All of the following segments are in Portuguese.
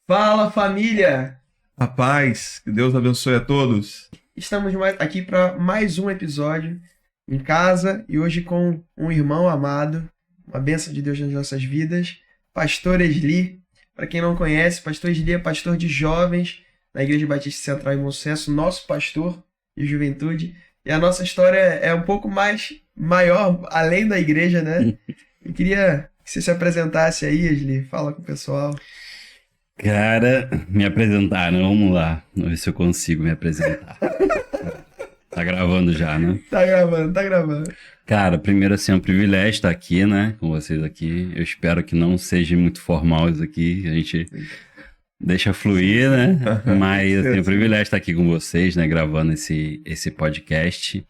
Fala, família! A paz, que Deus abençoe a todos. Estamos aqui para mais um episódio em casa e hoje com um irmão amado, uma bênção de Deus nas nossas vidas, Pastor Esli. Para quem não conhece, Pastor Esli é pastor de jovens na Igreja Batista Central em Bom Sucesso, nosso pastor de juventude. E a nossa história é um pouco mais maior, além da igreja, né? Eu queria que você se apresentasse aí, Esli. Fala com o pessoal. Cara, me apresentaram, vamos lá, vamos ver se eu consigo me apresentar. Tá gravando já, né? Tá gravando. Cara, primeiro assim, é um privilégio estar aqui, né, com vocês aqui. Eu espero que não seja muito formal isso aqui, a gente deixa fluir, né? Mas assim, é um privilégio estar aqui com vocês, né, gravando esse podcast.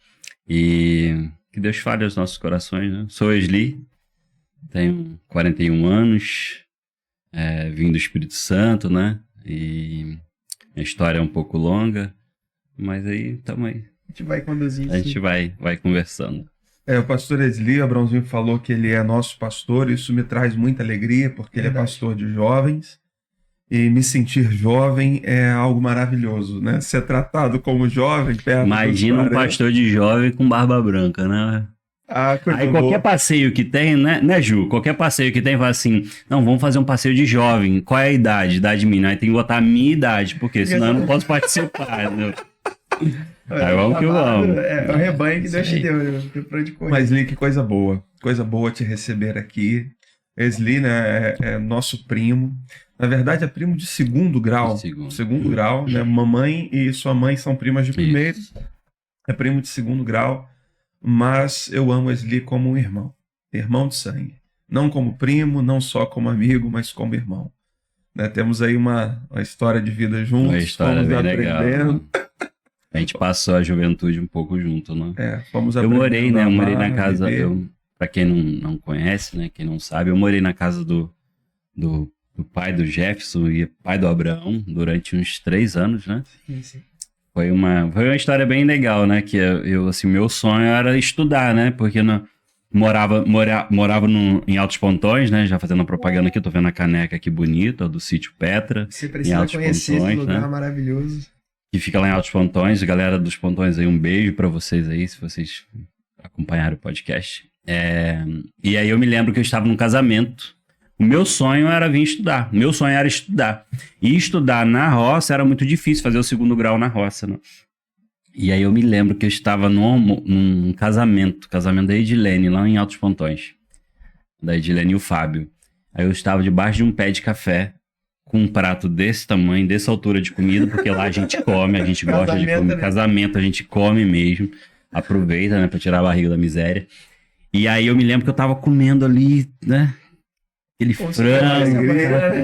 E que Deus fale aos nossos corações, né? Sou Esli, tenho 41 anos. Vim do Espírito Santo, né? E a história é um pouco longa, mas aí tamo aí. A gente vai conduzir. A gente vai conversando. O pastor Esli, Abrãozinho falou que ele é nosso pastor, isso me traz muita alegria, porque ele é pastor de jovens, e me sentir jovem é algo maravilhoso, né? Ser tratado como jovem, perto Imagina um pastor de jovem com barba branca, né? Aí qualquer passeio que tem, né, Ju? Qualquer passeio que tem, fala assim, não, vamos fazer um passeio de jovem. Qual é a idade? Idade mínima. Aí tem que botar a minha idade, porque senão eu não posso participar, né? Aí vamos que vamos. É o rebanho que Deus te deu, né? Mas, Li, que coisa boa. Coisa boa te receber aqui. Esli, né, é nosso primo. Na verdade, é primo de segundo grau. Segundo grau, né? Mamãe e sua mãe são primas de primeiro. Isso. É primo de segundo grau. Mas eu amo Esli como um irmão de sangue. Não como primo, não só como amigo, mas como irmão. Né? Temos aí uma história de vida juntos. Uma história bem legal. Né? A gente passou a juventude um pouco junto, né? Fomos eu morei, né? Eu morei na casa, para quem não conhece, né? Quem não sabe, eu morei na casa do pai do Jefferson e pai do Abraão durante uns 3 anos, né? Sim. Foi uma história bem legal, né? Que assim, meu sonho era estudar, né? Porque morava em Altos Pontões, né? Já fazendo propaganda aqui, tô vendo a caneca aqui bonita, do sítio Petra. Você precisa conhecer esse lugar, né? Maravilhoso. Que fica lá em Altos Pontões. Galera dos Pontões aí, um beijo pra vocês aí, se vocês acompanharam o podcast. E aí eu me lembro que eu estava num casamento. O meu sonho era vir estudar. Meu sonho era estudar. E estudar na roça era muito difícil, fazer o segundo grau na roça, né? E aí eu me lembro que eu estava num casamento da Edilene, lá em Altos Pontões. Da Edilene e o Fábio. Aí eu estava debaixo de um pé de café, com um prato desse tamanho, dessa altura de comida, porque lá a gente come, a gente gosta de comer. Né? Casamento a gente come mesmo. Aproveita, né, pra tirar a barriga da miséria. E aí eu me lembro que eu tava comendo ali, né? Aquele frango,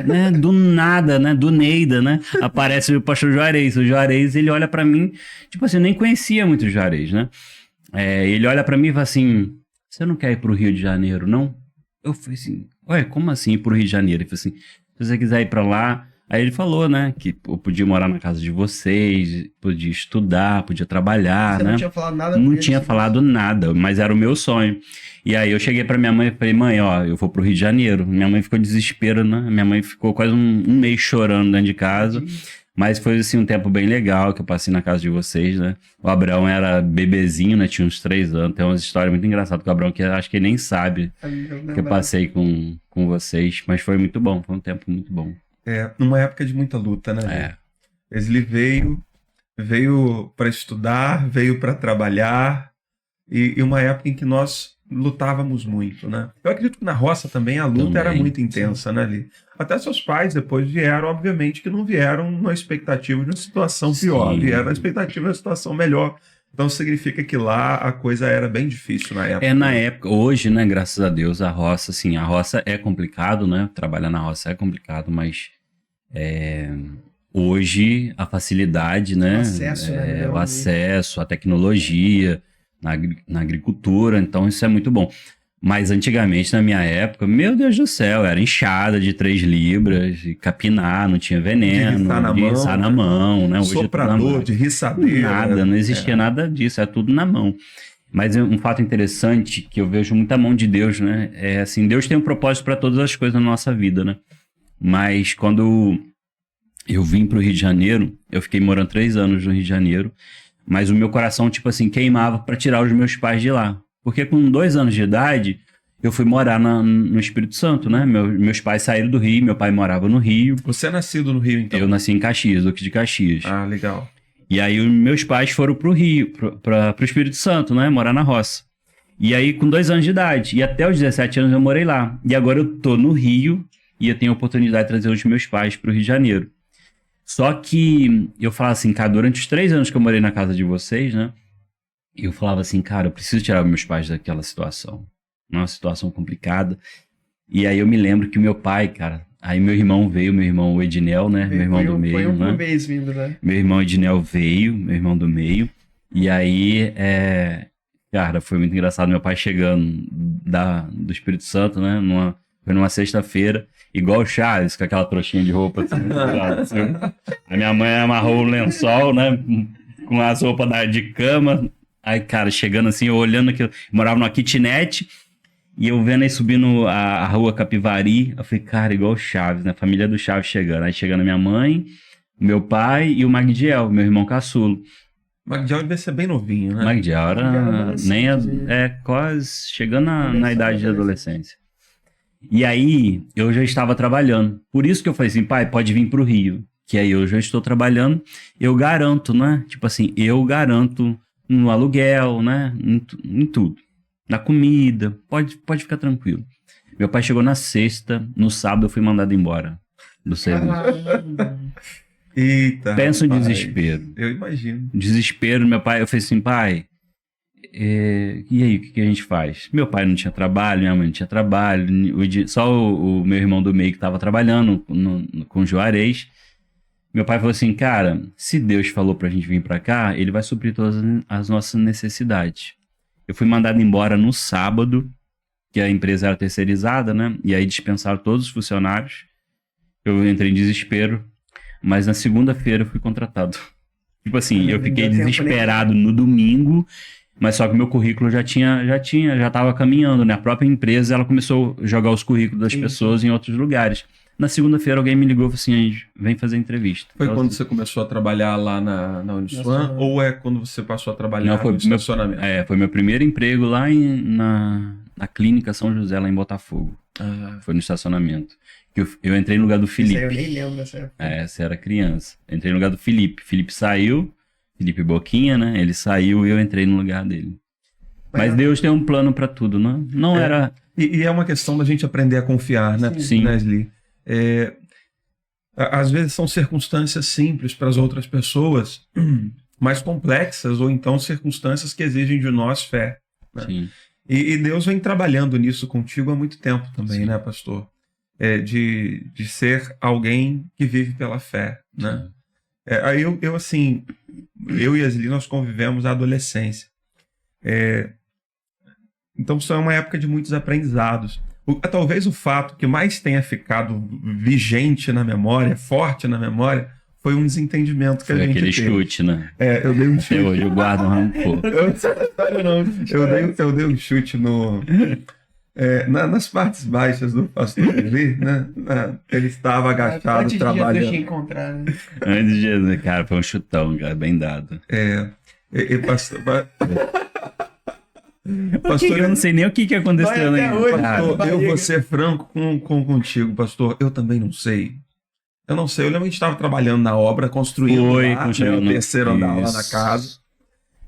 né? Do nada, né? Do Neida, né? Aparece o pastor Juarez. O Juarez, ele olha pra mim, tipo assim, eu nem conhecia muito o Juarez, né? Ele olha pra mim e fala assim, você não quer ir pro Rio de Janeiro, não? Eu falei assim, ué, como assim ir pro Rio de Janeiro? Ele falou assim, se você quiser ir pra lá... Aí ele falou, né, que eu podia morar na casa de vocês, podia estudar, podia trabalhar, né? Não tinha falado nada. Não tinha falado nada, mas era o meu sonho. E aí eu cheguei pra minha mãe e falei, mãe, ó, eu vou pro Rio de Janeiro. Minha mãe ficou desespero, né? Minha mãe ficou quase um mês chorando dentro de casa. Mas foi, assim, um tempo bem legal que eu passei na casa de vocês, né? O Abraão era bebezinho, né? Tinha uns 3 anos. Tem uma história muito engraçada com o Abraão, que eu acho que ele nem sabe que eu passei com vocês. Mas foi muito bom, foi um tempo muito bom. Numa época de muita luta, né? Esli veio para estudar, veio para trabalhar, e uma época em que nós lutávamos muito, né? Eu acredito que na roça também a luta era muito intensa, né, Li? Até seus pais depois vieram, obviamente, que não vieram na expectativa de uma situação pior, vieram na expectativa de uma situação melhor. Então significa que lá a coisa era bem difícil na época. Na época, hoje, né, graças a Deus, a roça, assim, a roça é complicado, né? Trabalhar na roça é complicado, mas hoje a facilidade, né? O acesso, a tecnologia, na agricultura, então isso é muito bom. Mas antigamente, na minha época, meu Deus do céu, era enxada de 3 libras, de capinar, não tinha veneno, de riçar na mão, né? Hoje soprador, de riçadeira. Nada, não existia nada disso, é tudo na mão. Mas um fato interessante, que eu vejo muita mão de Deus, né? É assim, Deus tem um propósito para todas as coisas na nossa vida, né? Mas quando eu vim pro Rio de Janeiro, eu fiquei morando 3 anos no Rio de Janeiro, mas o meu coração, tipo assim, queimava pra tirar os meus pais de lá. Porque com 2 anos de idade, eu fui morar no Espírito Santo, né? Meus pais saíram do Rio, meu pai morava no Rio. Você é nascido no Rio, então? Eu nasci em Caxias, Duque de Caxias. Ah, legal. E aí meus pais foram pro Rio, pro Espírito Santo, né? Morar na roça. E aí com 2 anos de idade. E até os 17 anos eu morei lá. E agora eu tô no Rio e eu tenho a oportunidade de trazer os meus pais pro Rio de Janeiro. Só que eu falava assim, cara, durante os 3 anos que eu morei na casa de vocês, né? Eu falava assim, cara, eu preciso tirar meus pais daquela situação. Uma situação complicada. E aí eu me lembro que o meu pai, cara... Aí meu irmão veio, meu irmão Edinel, né? Meu irmão do meio, foi um né? por vez vindo, né? Meu irmão Edinel veio, meu irmão do meio. E aí, cara, foi muito engraçado. Meu pai chegando do Espírito Santo, né? Foi numa sexta-feira, igual o Charles, com aquela trouxinha de roupa. Assim. A minha mãe amarrou o lençol, né? Com as roupas de cama. Aí, cara, chegando assim, eu olhando aquilo. Eu morava numa kitnet. E eu vendo aí subindo a rua Capivari, eu falei, cara, igual o Chaves, né? Família do Chaves chegando. Aí chegando minha mãe, meu pai e o Magdiel, meu irmão caçulo. Magdiel deve ser bem novinho, né? Magdiel era quase chegando na idade de adolescência. E aí, eu já estava trabalhando. Por isso que eu falei assim, pai, pode vir pro Rio. Que aí eu já estou trabalhando, eu garanto, né? Tipo assim, eu garanto no aluguel, né? Em tudo. Na comida, pode ficar tranquilo. Meu pai chegou na sexta, no sábado eu fui mandado embora do serviço. Eita. Pensa no desespero. Eu imagino. Desespero, meu pai, eu falei assim, pai, e aí, o que a gente faz? Meu pai não tinha trabalho, minha mãe não tinha trabalho, só o meu irmão do meio que estava trabalhando com o Juarez. Meu pai falou assim, cara, se Deus falou pra gente vir pra cá, ele vai suprir todas as nossas necessidades. Eu fui mandado embora no sábado, que a empresa era terceirizada, né? E aí dispensaram todos os funcionários. Eu entrei em desespero, mas na segunda-feira eu fui contratado. Tipo assim, eu fiquei desesperado no domingo, mas só que o meu currículo já estava caminhando, né? A própria empresa, ela começou a jogar os currículos das pessoas em outros lugares. Na segunda-feira alguém me ligou e falou assim, vem fazer entrevista. Foi quando você começou a trabalhar lá na Uniswan? Ou é quando você passou a trabalhar no estacionamento? Foi meu primeiro emprego lá na Clínica São José, lá em Botafogo. Foi no estacionamento. Eu entrei no lugar do Felipe. Eu nem lembro dessa época. Você era criança. Entrei no lugar do Felipe. Felipe saiu, Felipe Boquinha, né? Ele saiu e eu entrei no lugar dele. Mas Deus tem um plano pra tudo, né? Não era... E é uma questão da gente aprender a confiar, né? Sim. Né, Sli? Às vezes são circunstâncias simples para as outras pessoas, mais complexas, ou então circunstâncias que exigem de nós fé. Né? Sim. E Deus vem trabalhando nisso contigo há muito tempo também, Sim. né, pastor? De ser alguém que vive pela fé, né? Aí eu e a Sli, nós convivemos a adolescência. Então isso é uma época de muitos aprendizados. Talvez o fato que mais tenha ficado vigente na memória, forte na memória, foi um desentendimento que a gente teve. Aquele chute, né? Eu dei um chute. Até hoje eu guardo um rancor. Eu dei um chute nas partes baixas do pastor ali, né? Ele estava agachado, trabalhando. Antes de encontrar, né? Antes de Jesus, cara, foi um chutão, cara, bem dado. Pastor, eu não sei nem o que aconteceu, né? Pastor, eu vou ser franco contigo, pastor. Eu também não sei. Eu não sei. Eu lembro que a gente estava trabalhando na obra, construindo o terceiro andar lá na casa.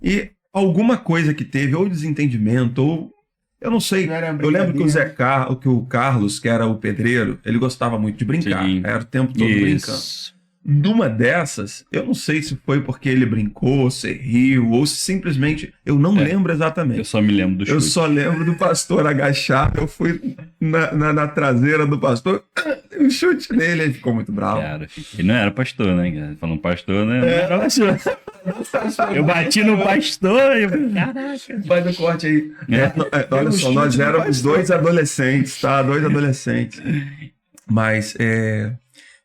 E alguma coisa que teve, ou desentendimento, ou... Eu não sei. Eu lembro que o Carlos, que era o pedreiro, ele gostava muito de brincar. Sim. Era o tempo todo brincando. Numa dessas, eu não sei se foi porque ele brincou, se riu, ou se simplesmente... Eu não lembro exatamente. Eu só me lembro do chute. Eu só lembro do pastor agachado. Eu fui na traseira do pastor, dei um chute nele, ele ficou muito bravo. Cara, ele não era pastor, né, cara? Falando pastor, né? Não era pastor. Eu bati no pastor e... Caraca. Faz o corte aí. Olha só, nós éramos 2 adolescentes, tá? 2 adolescentes. Mas,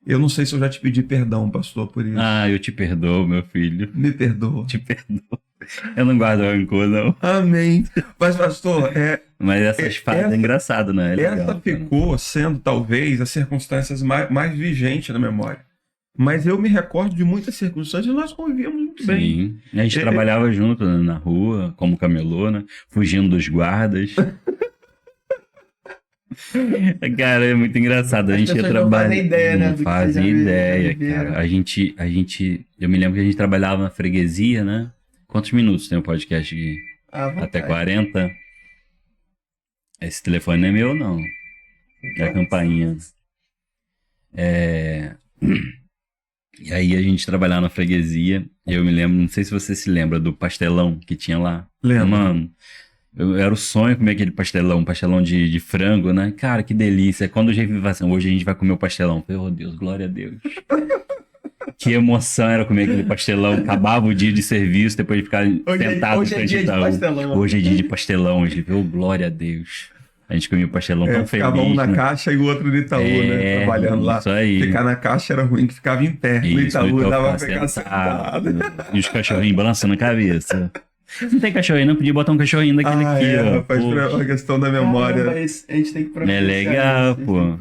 eu não sei se eu já te pedi perdão, pastor, por isso. Eu te perdoo, meu filho. Me perdoa. Te perdoo. Eu não guardo rancor, não. Amém. Mas, pastor, Mas essas fases é engraçado, né? Essa ficou sendo, talvez, as circunstâncias mais vigentes na memória. Mas eu me recordo de muitas circunstâncias e nós convivíamos muito bem. Sim. A gente trabalhava junto, né, na rua, como camelô, né? Fugindo dos guardas. Cara, é muito engraçado. A gente ia trabalhar. Não fazem ideia, né? Não fazem ideia, cara. A gente. Eu me lembro que a gente trabalhava na freguesia, né? Quantos minutos tem o podcast aqui? Até 40? Esse telefone não é meu, não. É a campainha. E aí a gente trabalhava na freguesia. Eu me lembro, não sei se você se lembra do pastelão que tinha lá. Lembro. Mano, era o sonho comer aquele pastelão, um pastelão de frango, né? Cara, que delícia. Quando o jeito assim, hoje a gente vai comer o pastelão. Eu falei, oh Deus, glória a Deus. Que emoção era comer aquele pastelão. Acabava o dia de serviço, depois de ficar sentado hoje é dia de pastelão. Hoje é dia de pastelão. Hoje, oh, glória a Deus. A gente comia o pastelão tão feliz. Ficava um na caixa e o outro no Itaú, né? Trabalhando lá. Isso aí. Ficar na caixa era ruim, que ficava em pé. No Itaú dava pra ficar sentado. E os cachorrinhos balançando a cabeça. Não tem cachorrinho, não podia botar um cachorrinho daquele aqui, ó. Rapaz, pra questão da memória. A gente tem que providenciar. É legal, pô.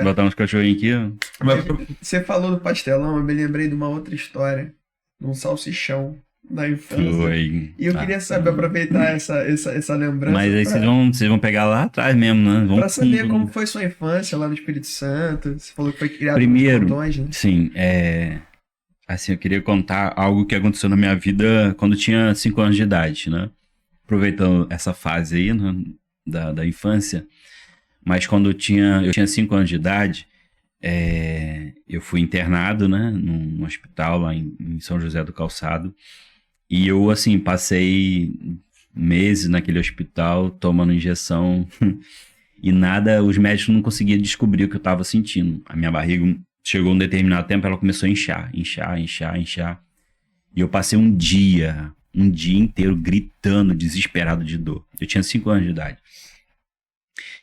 Botar uns cachorrinhos aqui, ó. Mas, você falou do pastelão, eu me lembrei de uma outra história. De um salsichão da infância. Foi. E eu queria saber, aproveitar essa lembrança. Mas aí vocês vão pegar lá atrás mesmo, né? Pra saber como foi sua infância lá no Espírito Santo. Você falou que foi criado primeiro, nos Pontões, né? Sim, assim, eu queria contar algo que aconteceu na minha vida quando eu tinha 5 anos de idade, né? Aproveitando essa fase aí, né, da infância. Mas quando eu tinha 5 anos de idade, eu fui internado, né? Num hospital lá em São José do Calçado. E eu, assim, passei meses naquele hospital tomando injeção e nada, os médicos não conseguiam descobrir o que eu estava sentindo. A minha barriga chegou um determinado tempo, ela começou a inchar. E eu passei um dia inteiro gritando, desesperado de dor. Eu tinha 5 anos de idade.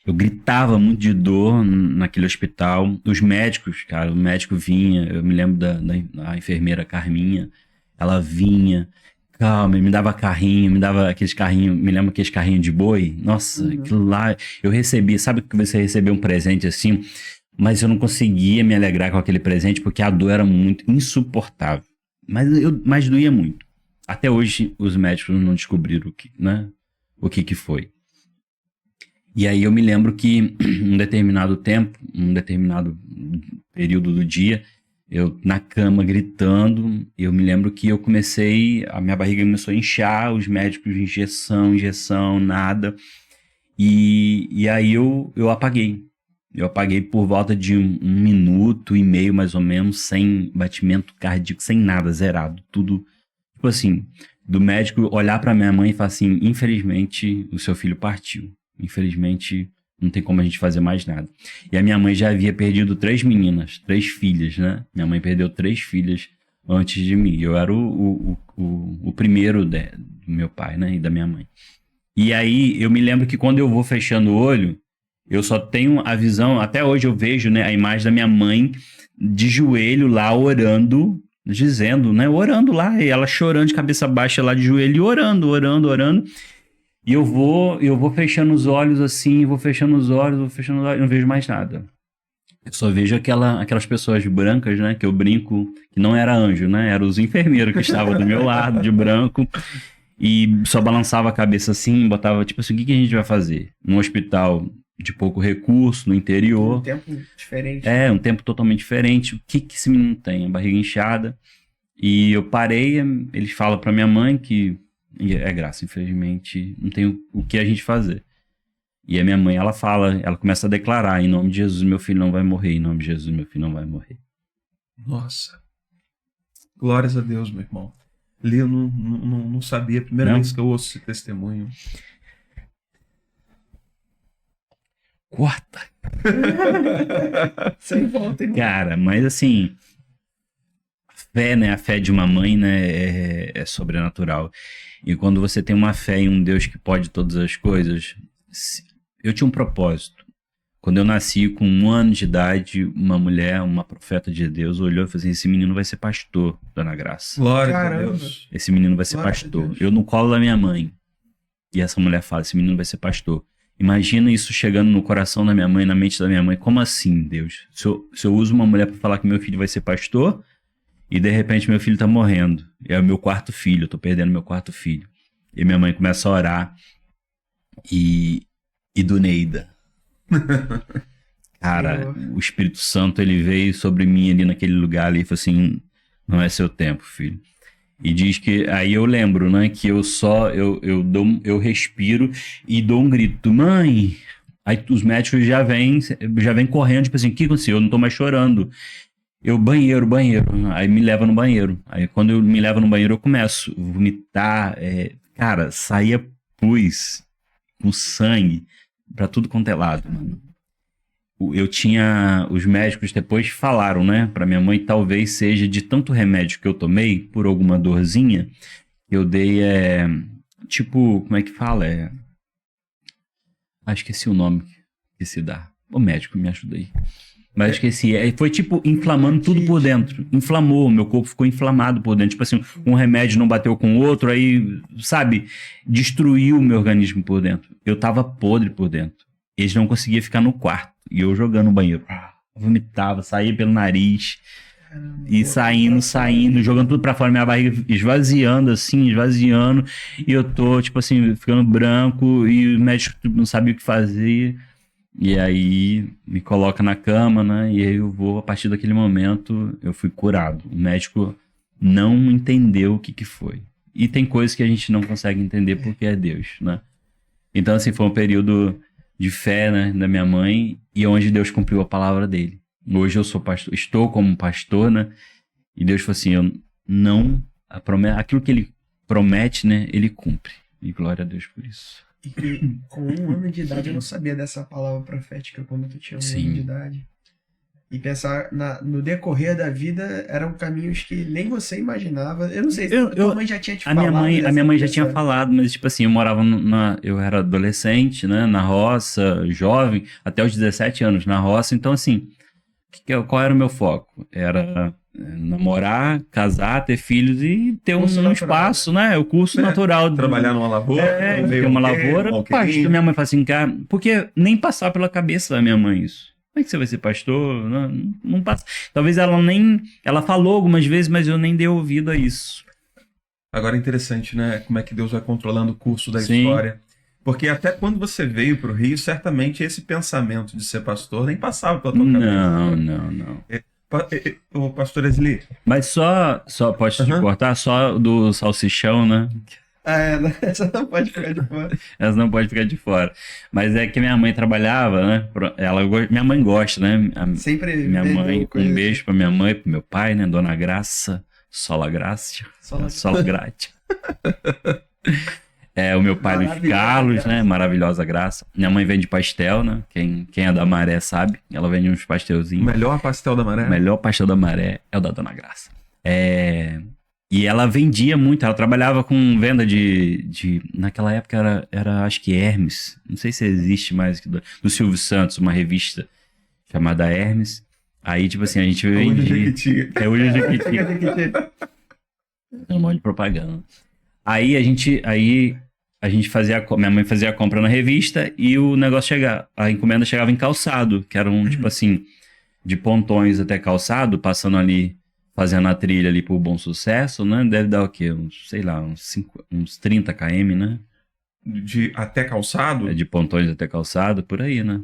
Eu gritava muito de dor naquele hospital. Os médicos, cara, o médico vinha, eu me lembro da enfermeira Carminha, ela vinha, calma, me dava carrinho, me dava aqueles carrinhos, me lembro aqueles carrinhos de boi. Nossa, aquilo lá, eu recebi, sabe que você recebeu um presente assim, mas eu não conseguia me alegrar com aquele presente porque a dor era muito insuportável. Mas doía muito. Até hoje os médicos não descobriram o que foi. E aí eu me lembro que um determinado período do dia, eu na cama gritando, eu me lembro que a minha barriga começou a inchar, os médicos, injeção, nada. E aí eu apaguei. Eu apaguei por volta de 1 minuto e meio, mais ou menos, sem batimento cardíaco, sem nada, zerado. Tudo, tipo assim, do médico olhar pra minha mãe e falar assim, infelizmente, o seu filho partiu. Infelizmente, não tem como a gente fazer mais nada. E a minha mãe já havia perdido 3 filhas, né? Minha mãe perdeu 3 filhas antes de mim. Eu era o primeiro do meu pai, né? E da minha mãe. E aí, eu me lembro que quando eu vou fechando o olho, eu só tenho a visão, até hoje eu vejo, né, a imagem da minha mãe de joelho lá orando, dizendo, né, orando lá, e ela chorando de cabeça baixa lá de joelho e orando. E eu vou fechando os olhos assim, vou fechando os olhos, e não vejo mais nada. Eu só vejo aquelas pessoas brancas, né, que eu brinco, que não era anjo, né, eram os enfermeiros que estavam do meu lado, de branco, e só balançava a cabeça assim, botava tipo assim, o que a gente vai fazer? Num hospital de pouco recurso, no interior. Um tempo diferente. Um tempo totalmente diferente. O que esse menino tem? A barriga inchada. E eu parei, eles falam pra minha mãe que é graça, infelizmente, não tem o que a gente fazer. E a minha mãe, ela começa a declarar, em nome de Jesus, meu filho não vai morrer, em nome de Jesus, meu filho não vai morrer. Nossa. Glórias a Deus, meu irmão. Ali eu não sabia, a primeira vez que eu ouço esse testemunho. Corta. Sem volta, irmão. Cara, mas assim, a fé, né? A fé de uma mãe, né? É sobrenatural. E quando você tem uma fé em um Deus que pode todas as coisas, eu tinha um propósito. Quando eu nasci com 1 ano de idade, uma mulher, uma profeta de Deus, olhou e falou assim, esse menino vai ser pastor, Dona Graça. Glória a Deus. Esse menino vai ser pastor. Eu no colo da minha mãe. E essa mulher fala, esse menino vai ser pastor. Imagina isso chegando no coração da minha mãe, na mente da minha mãe. Como assim, Deus? Se eu uso uma mulher para falar que meu filho vai ser pastor, E de repente meu filho tá morrendo. É o meu quarto filho, eu tô perdendo meu quarto filho. E minha mãe começa a orar. E do Neida. Cara, o Espírito Santo, ele veio sobre mim ali naquele lugar ali e falou assim, não é seu tempo, filho. E diz que, aí eu lembro, né, que eu respiro e dou um grito, mãe. Aí os médicos já vêm correndo, tipo assim, o que aconteceu? Eu não tô mais chorando. Banheiro. Aí me leva no banheiro. Aí quando eu me leva no banheiro, eu começo a vomitar. Cara, saía pus com sangue pra tudo quanto é lado, mano. Os médicos depois falaram, né, pra minha mãe, talvez seja de tanto remédio que eu tomei, por alguma dorzinha, eu dei, tipo, como é que fala? Esqueci o nome que se dá. O médico me ajuda aí. Mas esqueci. Foi tipo inflamando tudo por dentro. Inflamou, meu corpo ficou inflamado por dentro. Tipo assim, um remédio não bateu com o outro, aí, sabe, destruiu o meu organismo por dentro. Eu tava podre por dentro. Eles não conseguiam ficar no quarto. E eu jogando no banheiro. Vomitava, saía pelo nariz. E saindo, jogando tudo pra fora, minha barriga esvaziando. E eu tô, tipo assim, ficando branco. E o médico não sabia o que fazer. E aí me coloca na cama, né? E aí eu vou, a partir daquele momento, eu fui curado. O médico não entendeu o que foi. E tem coisas que a gente não consegue entender porque é Deus, né? Então, assim, foi um período de fé, né, da minha mãe, e onde Deus cumpriu a palavra dele. Hoje eu sou pastor, estou como pastor, né? E Deus falou assim, aquilo que ele promete, né, ele cumpre. E glória a Deus por isso. E que com 1 ano de idade eu não sabia dessa palavra profética quando tu tinha 1 ano de idade. E pensar no decorrer da vida eram caminhos que nem você imaginava. Eu não sei, tua mãe já tinha te falado. A minha mãe já tinha falado, mas tipo assim, eu morava eu era adolescente, né, na roça, jovem, até os 17 anos na roça. Então assim, qual era o meu foco? Era namorar, casar, ter filhos e ter um espaço, né? O curso natural. Trabalhar numa lavoura. Ter uma lavoura. Pastor, minha mãe fala assim, cara, porque nem passar pela cabeça da minha mãe isso. Como é que você vai ser pastor? Não passa. Talvez ela falou algumas vezes, mas eu nem dei ouvido a isso. Agora é interessante, né? Como é que Deus vai controlando o curso da história. Porque até quando você veio para o Rio, certamente esse pensamento de ser pastor nem passava pela tua cabeça. Não. O pastor Esli. Mas só pode te cortar? Só do salsichão, né? Essa não pode ficar de fora. Essa não pode ficar de fora. Mas é que minha mãe trabalhava, né? Minha mãe gosta, né? Sempre minha mãe, um beijo pra minha mãe, pro meu pai, né? Dona Graça, Sola Graça, Sola Graça. O meu pai Luiz Carlos, né? Maravilhosa Graça. Minha mãe vende pastel, né? Quem é da Maré sabe. Ela vende uns pastelzinhos. O melhor pastel da Maré? O melhor pastel da Maré é o da Dona Graça. E ela vendia muito, ela trabalhava com venda naquela época era acho que Hermes, não sei se existe mais, do Silvio Santos, uma revista chamada Hermes. Aí, tipo assim, a gente vendia... Hoje é Jequiti. Um monte de propaganda. Aí a gente minha mãe fazia a compra na revista e o negócio a encomenda chegava em Calçado, que era tipo assim, de Pontões até Calçado, passando ali, fazendo a trilha ali pro Bom Sucesso, né? Deve dar o quê? Uns 30 km, né? Até Calçado? De Pontões até Calçado, por aí, né?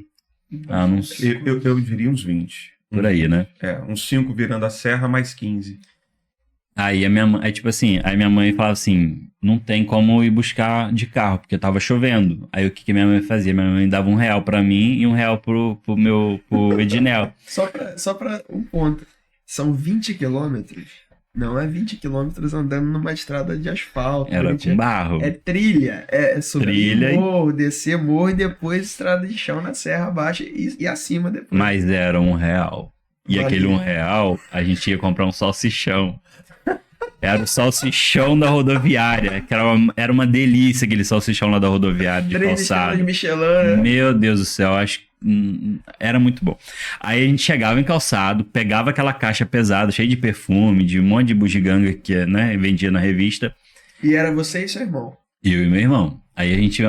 Não sei. Eu diria uns 20. Por aí, né? Uns 5 virando a serra, mais 15. Aí a minha mãe, aí minha mãe falava assim, não tem como ir buscar de carro, porque tava chovendo. Aí o que minha mãe fazia? Minha mãe dava R$1 pra mim e R$1 pro Edinel. Só pra um ponto. São 20 quilômetros. Não é 20 quilômetros andando numa estrada de asfalto. Era com barro. É trilha. É subir morro, descer morro e depois estrada de chão na serra abaixo e acima depois. Mas era R$1. E aquele R$1, a gente ia comprar um salsichão. Era o salsichão da rodoviária, que era uma delícia aquele salsichão lá da rodoviária de Calçado. Michelin. Meu Deus do céu, acho que era muito bom. Aí a gente chegava em Calçado, pegava aquela caixa pesada, cheia de perfume, de um monte de bugiganga que, né, vendia na revista. E era você e seu irmão? Eu e meu irmão. Aí a gente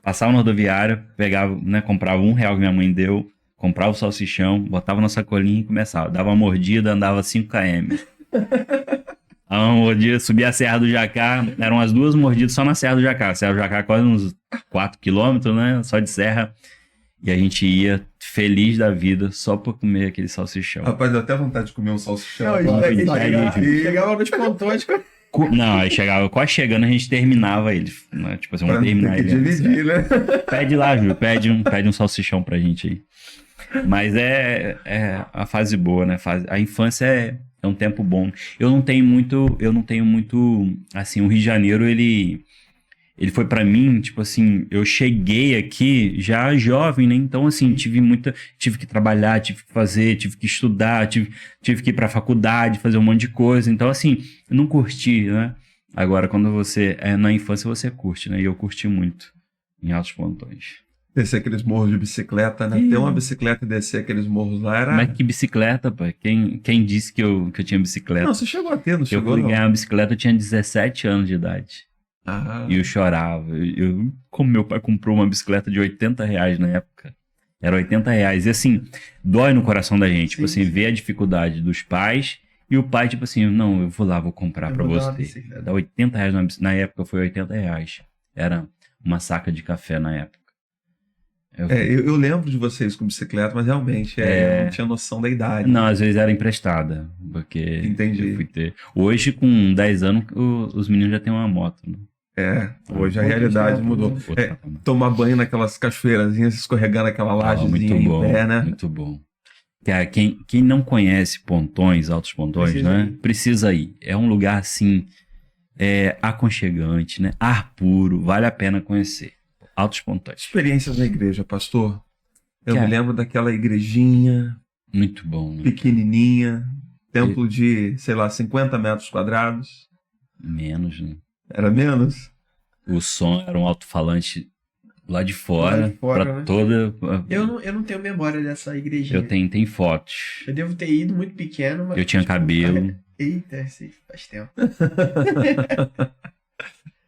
passava na rodoviária, pegava, né, comprava R$1 que minha mãe deu, comprava o salsichão, botava na sacolinha e começava. Dava uma mordida, andava 5 km. Uma mordida, subir a Serra do Jacá, eram as 2 mordidas só na Serra do Jacá. A Serra do Jacá quase uns 4 quilômetros, né? Só de serra. E a gente ia feliz da vida só por comer aquele salsichão. Rapaz, deu até vontade de comer um salsichão. Chegava nos pontões. Não, aí chegava, quase chegando, a gente terminava ele. Né? Tipo assim, vamos terminar ele. Dividir, né? Pede lá, Júlio, pede um salsichão pra gente aí. Mas é a fase boa, né? A infância é um tempo bom. Eu não tenho muito, assim, o Rio de Janeiro, ele foi pra mim, tipo assim, eu cheguei aqui já jovem, né? Então, assim, tive que trabalhar, tive que fazer, tive que estudar, tive que ir pra faculdade, fazer um monte de coisa. Então, assim, eu não curti, né? Agora, quando você na infância, você curte, né? E eu curti muito em Altos Pontões. Descer aqueles morros de bicicleta, né? Ter uma bicicleta e descer aqueles morros lá era... Mas que bicicleta, pô? Quem disse que eu tinha bicicleta? Não, você chegou a ter, não chegou, não? Eu fui ganhar uma bicicleta, eu tinha 17 anos de idade. E eu chorava. Como meu pai comprou uma bicicleta de R$80 na época. Era R$80. E assim, dói no coração da gente. Tipo assim, ver a dificuldade dos pais e o pai, tipo assim, não, eu vou lá, vou comprar pra você. Dá R$80 na época, foi R$80. Era uma saca de café na época. Eu lembro de vocês com bicicleta, mas realmente eu não tinha noção da idade. Não, às vezes era emprestada. Porque entendi. Eu fui ter. Hoje, com 10 anos, os meninos já têm uma moto, né? Hoje a realidade mudou. Tomar banho naquelas cachoeirazinhas, escorregando aquela lajezinha em pé, né? Muito bom. Quem não conhece Pontões, Altos Pontões, né? Precisa ir. É um lugar, assim, aconchegante, né? Ar puro, vale a pena conhecer. Altos Pontões. Experiências na igreja, pastor. Eu me lembro daquela igrejinha. Muito bom. Né? Pequenininha. Templo de, sei lá, 50 metros quadrados. Menos, né? Era menos? O som era um alto-falante lá de fora, pra né? toda... Eu não tenho memória dessa igrejinha. Eu tenho fotos. Eu devo ter ido muito pequeno, mas... Eu tinha cabelo. Eita, faz tempo.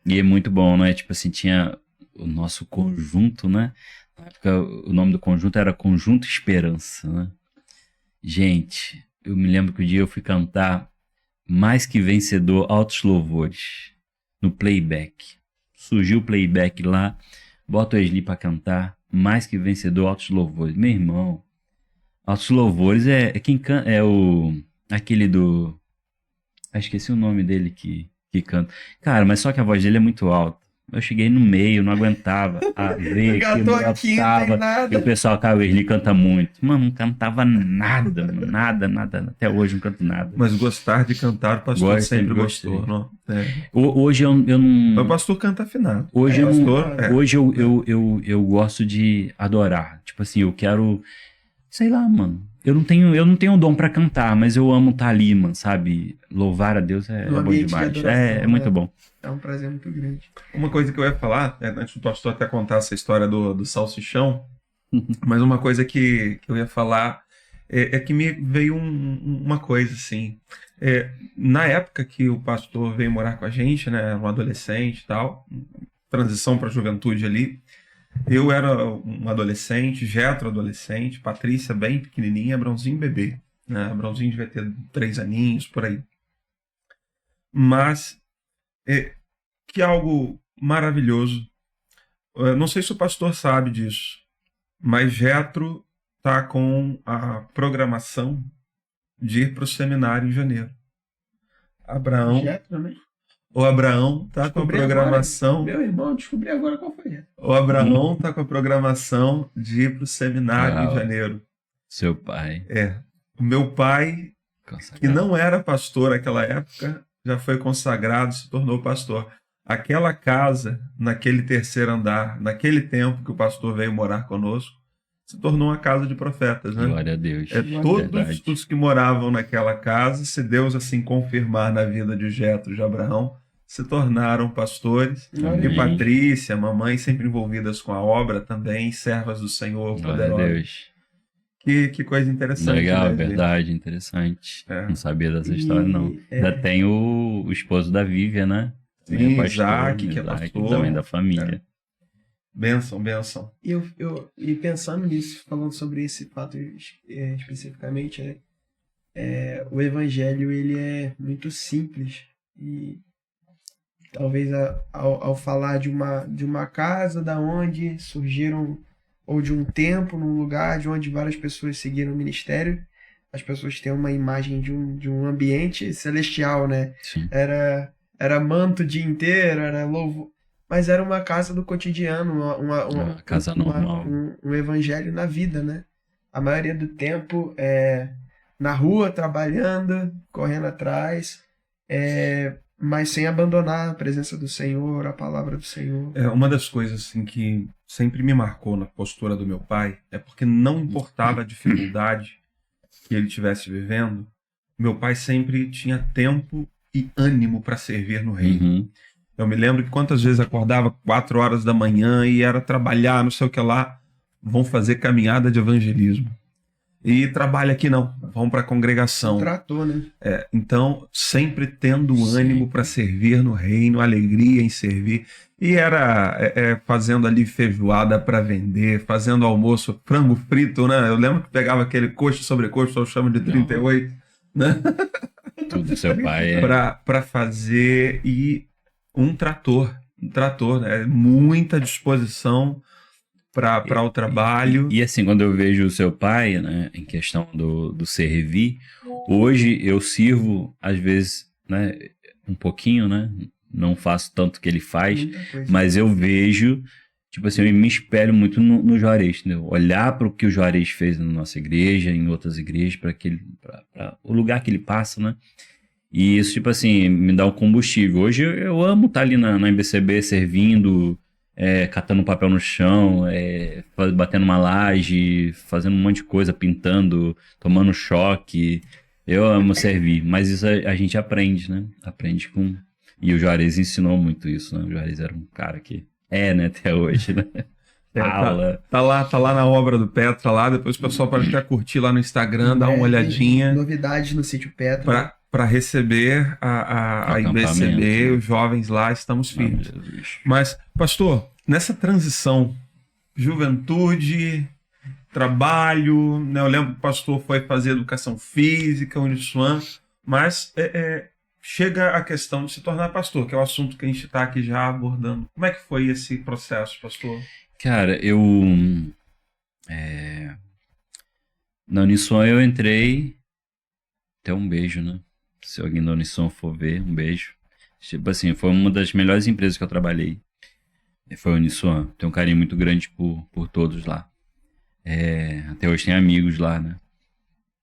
E é muito bom, né? Tipo assim, tinha o nosso conjunto, né? Na época, o nome do conjunto era Conjunto Esperança, né? Gente, eu me lembro que o dia eu fui cantar Mais Que Vencedor, Altos Louvores, no playback. Surgiu o playback lá, bota o Esli pra cantar, Mais Que Vencedor, Altos Louvores. Meu irmão, Altos Louvores quem canta, aquele do... esqueci o nome dele que canta. Cara, mas só que a voz dele é muito alta. Eu cheguei no meio, não aguentava a ver que não cantava. E o pessoal, cara, o Esli canta muito. Mano, não cantava nada, nada. Até hoje não canto nada. Mas gostar de cantar, o pastor sempre gostou, não? Hoje eu não... O pastor canta afinado. Hoje eu gosto de adorar. Tipo assim, eu quero... Sei lá, mano. Eu não tenho dom pra cantar, mas eu amo estar ali, mano, sabe? Louvar a Deus é bom demais. É muito bom. É um prazer muito grande. Uma coisa que eu ia falar, antes do pastor até contar essa história do salsichão, mas uma coisa que eu ia falar é que me veio uma coisa assim. Na época que o pastor veio morar com a gente, né, um adolescente e tal, transição para a juventude ali, eu era um adolescente, Jetro adolescente, Patrícia bem pequenininha, Abrãozinho bebê. Né? Abrãozinho devia ter 3 aninhos, por aí. Mas que algo maravilhoso. Não sei se o pastor sabe disso, mas Jetro está com a programação de ir para o seminário em janeiro. Abraão... Jetro, né? O Abraão tá com a programação... Meu irmão, descobri agora qual foi. O Abraão tá com a programação de ir pro seminário em janeiro. Seu pai. O meu pai, consagrado, que não era pastor naquela época, já foi consagrado, se tornou pastor. Aquela casa, naquele 3º andar, naquele tempo que o pastor veio morar conosco, se tornou uma casa de profetas, né? Glória a Deus. Todos os que moravam naquela casa, se Deus assim confirmar na vida de Jetro e de Abraão, se tornaram pastores. Amém. E Patrícia, mamãe, sempre envolvidas com a obra também, servas do Senhor poderosas. Glória a Deus. Que coisa interessante. Legal, né, verdade, interessante. Não sabia dessa história, não. Ainda tem o esposo da Vivian, né? Sim, Isaac, que é pastor. Também da família. Bênção. E pensando nisso, falando sobre esse fato especificamente, o evangelho ele é muito simples e talvez ao falar de uma casa da onde surgiram, ou de um tempo, num lugar de onde várias pessoas seguiram o ministério, as pessoas têm uma imagem de um ambiente celestial, né? Sim. Era manto o dia inteiro, era louvo, mas era uma casa do cotidiano, Uma casa normal. um evangelho na vida, né? A maioria do tempo na rua, trabalhando, correndo atrás, mas sem abandonar a presença do Senhor, a palavra do Senhor. Uma das coisas assim, que sempre me marcou na postura do meu pai é porque não importava a dificuldade que ele estivesse vivendo, meu pai sempre tinha tempo e ânimo para servir no reino. Uhum. Eu me lembro que quantas vezes acordava 4 horas da manhã e era trabalhar, não sei o que lá, vão fazer caminhada de evangelismo. E trabalha aqui não, vão para a congregação. Tratou, né? Então, sempre tendo ânimo para servir no reino, alegria em servir. E era fazendo ali feijoada para vender, fazendo almoço, frango frito, né? Eu lembro que pegava aquele coxo sobre coxo, eu chamo de 38, né? Tudo seu pai Para fazer, e um trator, né? Muita disposição para o trabalho. E assim, quando eu vejo o seu pai, né, em questão do servir, hoje eu sirvo, às vezes, né, um pouquinho, né? Não faço tanto que ele faz, mas eu vejo, tipo assim, eu me espelho muito no Juarez, entendeu? Olhar para o que o Juarez fez na nossa igreja, em outras igrejas, para o lugar que ele passa, né? E isso, tipo assim, me dá um combustível. Hoje eu amo estar ali na MBCB servindo, catando papel no chão, batendo uma laje, fazendo um monte de coisa, pintando, tomando choque. Eu amo servir, mas isso a gente aprende, né? Aprende com... E o Juarez ensinou muito isso, né? O Juarez era um cara que né, até hoje, né? Tá lá na obra do Petra, lá. Depois o pessoal pode até curtir lá no Instagram, dar uma olhadinha. Novidades no sítio Petra. Para receber a IBCB, os jovens lá, estamos firmes. Mas, pastor, nessa transição, juventude, trabalho, né? Eu lembro que o pastor foi fazer educação física, Uniswan, mas chega a questão de se tornar pastor, que é o assunto que a gente está aqui já abordando. Como é que foi esse processo, pastor? Cara, na Uniswan eu entrei... Até um beijo, né? Se alguém da Uniswan for ver, um beijo. Tipo assim, foi uma das melhores empresas que eu trabalhei. Foi a Uniswan. Tenho um carinho muito grande por todos lá. Até hoje tem amigos lá, né?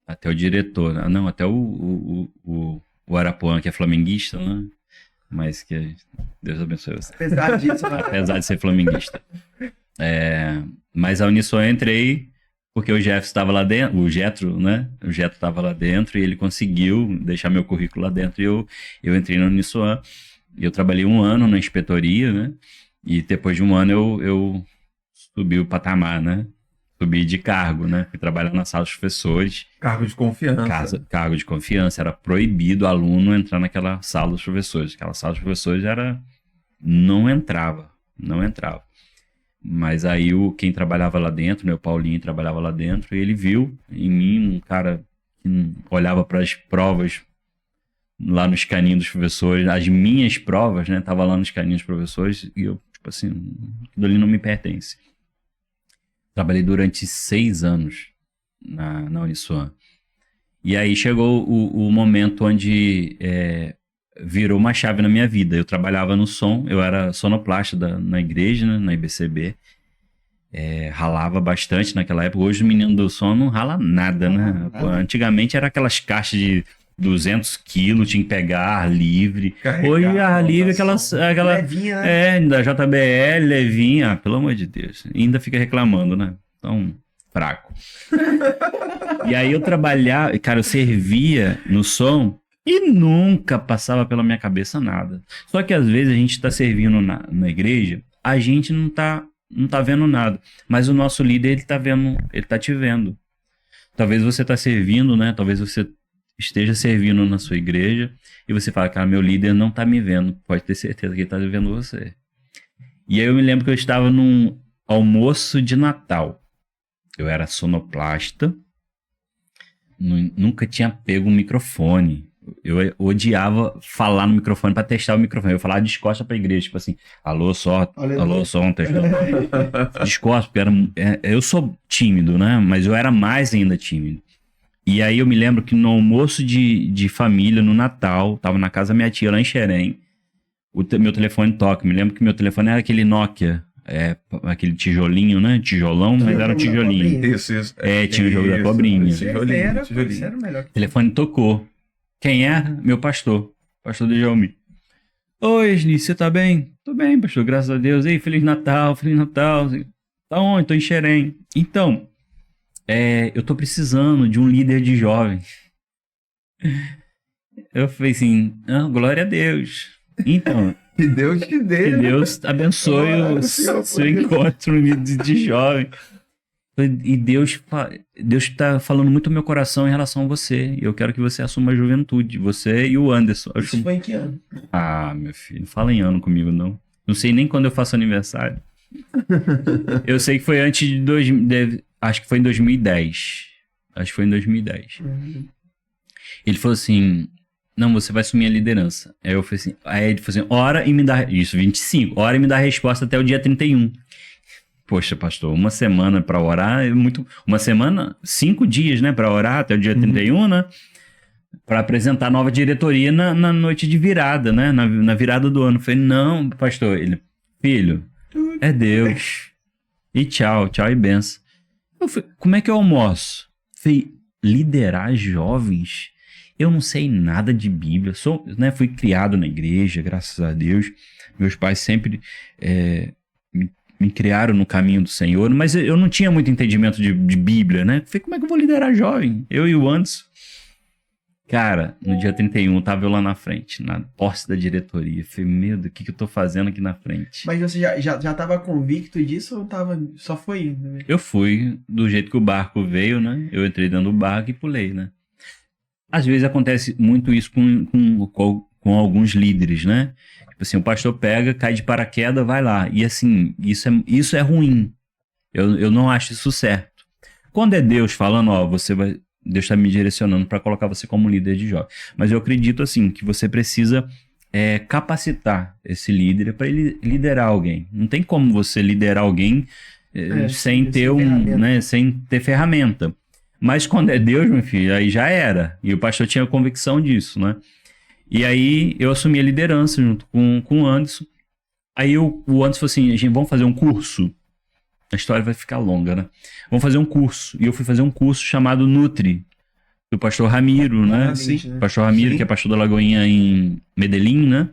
Até o diretor. Não, até o Arapuã, que é flamenguista, né? Mas que Deus abençoe você. Apesar disso, apesar de ser flamenguista. Mas a Uniswan eu entrei porque o Jeff estava lá dentro, o Jetro, né? O Jetro estava lá dentro e ele conseguiu deixar meu currículo lá dentro. E eu entrei na Uniswan. E eu trabalhei 1 ano na inspetoria, né? E depois de 1 ano eu subi o patamar, né? Subi de cargo, né? Fui trabalhar na sala dos professores. Cargo de confiança. Cargo de confiança. Era proibido o aluno entrar naquela sala dos professores. Aquela sala dos professores não entrava. Mas aí quem trabalhava lá dentro, né, o Paulinho trabalhava lá dentro, e ele viu em mim um cara que olhava para as provas lá no escaninho dos professores, as minhas provas, né, tava lá no escaninho dos professores, e eu, tipo assim, aquilo ali não me pertence. Trabalhei durante 6 anos na Uniswan. E aí chegou o momento onde virou uma chave na minha vida. Eu trabalhava no som, eu era sonoplasta na igreja, né, na IBCB. Ralava bastante naquela época. Hoje o menino do som não rala nada, né? Pô, antigamente era aquelas caixas de 200 quilos, tinha que pegar ar livre. Hoje ar livre, aquela levinha, né? Da JBL, levinha, pelo amor de Deus. E ainda fica reclamando, né? Então, fraco. E aí eu trabalhava, cara, eu servia no som e nunca passava pela minha cabeça nada. Só que às vezes a gente tá servindo na igreja, a gente não tá vendo nada. Mas o nosso líder, ele tá te vendo. Talvez você tá servindo, né? Talvez você esteja servindo na sua igreja e você fala, cara, meu líder não tá me vendo. Pode ter certeza que ele tá vendo você. E aí eu me lembro que eu estava num almoço de Natal. Eu era sonoplasta nunca tinha pego um microfone. Eu odiava falar no microfone pra testar o microfone. Eu falava descosta pra igreja, tipo assim, alô, som, testando. Descosta, porque eu sou tímido, né? Mas eu era mais ainda tímido. E aí eu me lembro que no almoço de família, no Natal, tava na casa da minha tia lá em Xerém, meu telefone toca. Me lembro que meu telefone era aquele Nokia, aquele tijolinho, né? Tijolão, mas era um tijolinho. Isso. Tinha o jogo da cobrinha. Tijolinho. Era o melhor. O telefone tocou. Quem é? Meu pastor. Pastor Djalmi. Oi, Esli, você tá bem? Tô bem, pastor, graças a Deus. Ei, Feliz Natal, Feliz Natal. Tá onde? Tô em Xerém. Então, eu tô precisando de um líder de jovens. Eu falei assim, glória a Deus. Então, Que Deus te dê. que Deus abençoe o seu encontro no líder de jovem. E Deus está falando muito no meu coração em relação a você. E eu quero que você assuma a juventude. Você e o Anderson. Isso foi em que ano? Ah, meu filho, não fala em ano comigo, não. Não sei nem quando eu faço aniversário. Eu sei que foi antes de... Acho que foi em 2010. Ele falou assim... Não, você vai assumir a liderança. Aí eu falei assim... Aí ele falou assim... Ora e me dá... Isso, 25. Ora e me dá a resposta até o dia 31. Poxa, pastor, uma semana para orar é muito... Uma semana, 5 dias, né, para orar até o dia 31, né? Para apresentar a nova diretoria na noite de virada, né? Na virada do ano. Eu falei, não, pastor. Ele, filho, é Deus. E tchau e benção. Eu falei, como é que eu almoço? Eu falei, liderar jovens? Eu não sei nada de Bíblia. Fui criado na igreja, graças a Deus. Meus pais sempre... me criaram no caminho do Senhor, mas eu não tinha muito entendimento de Bíblia, né? Falei, como é que eu vou liderar jovem? Eu e o Anderson. Cara, no dia 31, tava eu lá na frente, na posse da diretoria. Falei, meu Deus, o que eu tô fazendo aqui na frente? Mas você já tava convicto disso ou só foi indo? Né? Eu fui, do jeito que o barco veio, né? Eu entrei dentro do barco e pulei, né? Às vezes acontece muito isso com alguns líderes, né? Tipo assim, o pastor pega, cai de paraquedas, vai lá. E assim, isso é ruim. Eu não acho isso certo. Quando é Deus falando, Deus está me direcionando para colocar você como líder de jovem. Mas eu acredito assim, que você precisa capacitar esse líder para ele liderar alguém. Não tem como você liderar alguém sem ter ferramenta. Mas quando é Deus, meu filho, aí já era. E o pastor tinha convicção disso, né? E aí eu assumi a liderança junto com o Anderson. Aí o Anderson falou assim, gente, vamos fazer um curso? A história vai ficar longa, né? Vamos fazer um curso. E eu fui fazer um curso chamado Nutri, do pastor Ramiro, né? Sim. Pastor Ramiro, que é pastor da Lagoinha em Medellín, né?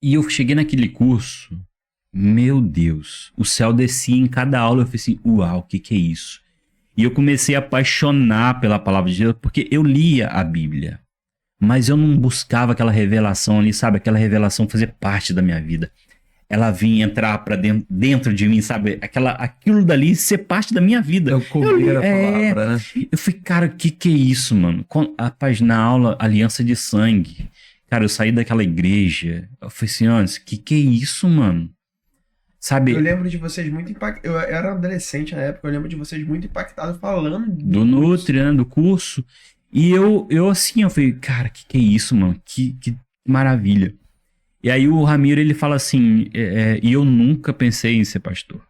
E eu cheguei naquele curso, meu Deus, o céu descia em cada aula. Eu falei assim, uau, o que é isso? E eu comecei a apaixonar pela palavra de Deus, porque eu lia a Bíblia. Mas eu não buscava aquela revelação ali, sabe? Aquela revelação fazer parte da minha vida. Ela vinha entrar pra dentro de mim, sabe? Aquilo dali ser parte da minha vida. Eu comer a palavra, né? Eu falei, cara, o que é isso, mano? Rapaz, na aula, Aliança de Sangue. Cara, eu saí daquela igreja. Eu falei assim, Anderson, que é isso, mano? Sabe? Eu lembro de vocês muito impactados. Eu era adolescente na época, eu lembro de vocês muito impactados falando do Nutri, né? Do curso. E eu falei, cara, que é isso, mano? Que maravilha. E aí o Ramiro, ele fala assim, e eu nunca pensei em ser pastor.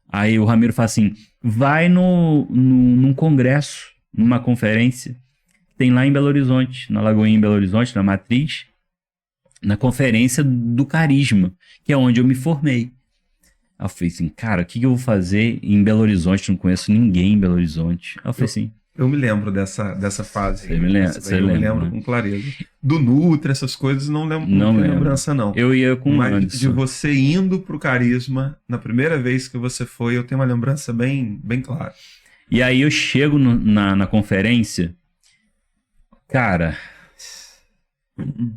Aí o Ramiro fala assim, vai num congresso, numa conferência, tem lá em Belo Horizonte, na Lagoinha em Belo Horizonte, na Matriz, na conferência do Carisma, que é onde eu me formei. Aí eu falei assim, cara, o que eu vou fazer em Belo Horizonte? Não conheço ninguém em Belo Horizonte. Aí eu falei assim... Eu me lembro dessa fase. Você me lembra, né? Com clareza. Do Nutri, essas coisas, não tenho lembrança, não. Eu ia com Mas Anderson. de você indo pro Carisma, na primeira vez que você foi, eu tenho uma lembrança bem, bem clara. E aí eu chego na conferência, cara,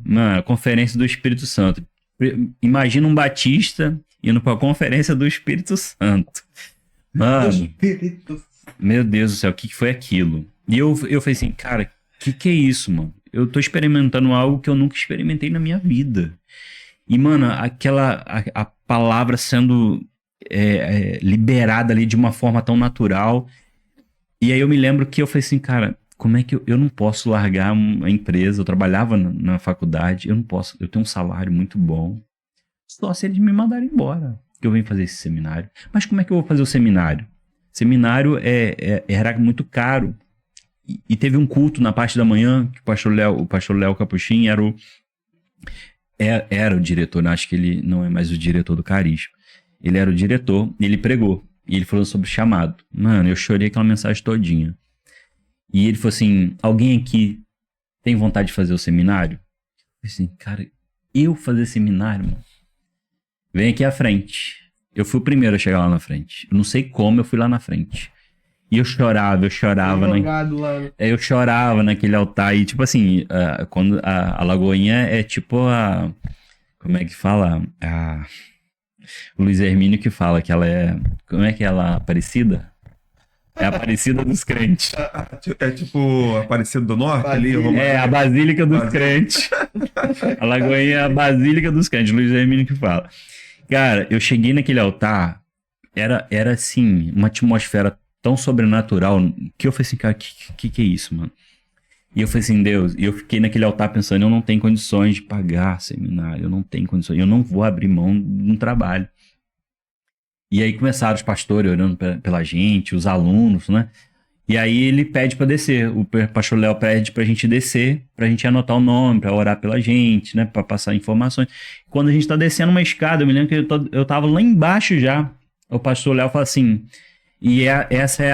mano, conferência do Espírito Santo. Imagina um batista indo pra conferência do Espírito Santo. Mano, meu Deus do céu, o que foi aquilo? E eu falei assim, cara, que é isso, mano? Eu tô experimentando algo que eu nunca experimentei na minha vida. E, mano, a palavra sendo liberada ali de uma forma tão natural. E aí eu me lembro que eu falei assim, cara, como é que eu não posso largar a empresa? Eu trabalhava na faculdade, eu não posso, eu tenho um salário muito bom. Só se eles me mandarem embora, que eu venho fazer esse seminário. Mas como é que eu vou fazer o seminário? Seminário era muito caro. E teve um culto na parte da manhã, que o pastor Léo Capuchin era o diretor, acho que ele não é mais o diretor do Carisma. Ele era o diretor, e ele pregou. E ele falou sobre chamado. Mano, eu chorei aquela mensagem todinha. E ele falou assim, alguém aqui tem vontade de fazer o seminário? Eu falei assim, cara, eu fazer seminário, mano? Vem aqui à frente. Eu fui o primeiro a chegar lá na frente. Eu não sei como eu fui lá na frente. E eu chorava. Eu chorava naquele altar. E tipo assim, quando a Lagoinha é tipo como é que fala? O Luiz Hermínio que fala que ela é... Como é que ela é Aparecida? É a Aparecida dos crentes. É tipo Aparecida do Norte ali? A Basílica dos crentes. A Lagoinha é a Basílica dos crentes. Luiz Hermínio que fala. Cara, eu cheguei naquele altar, era assim, uma atmosfera tão sobrenatural, que eu falei assim, cara, que é isso, mano? E eu falei assim, Deus, e eu fiquei naquele altar pensando, eu não tenho condições de pagar seminário, eu não tenho condições, eu não vou abrir mão de um trabalho. E aí começaram os pastores orando pela gente, os alunos, né? E aí ele pede pra descer, o pastor Léo pede pra gente descer, pra gente anotar o nome, pra orar pela gente, né? Pra passar informações. Quando a gente tá descendo uma escada, eu me lembro que eu tava lá embaixo já, o pastor Léo fala assim, e essa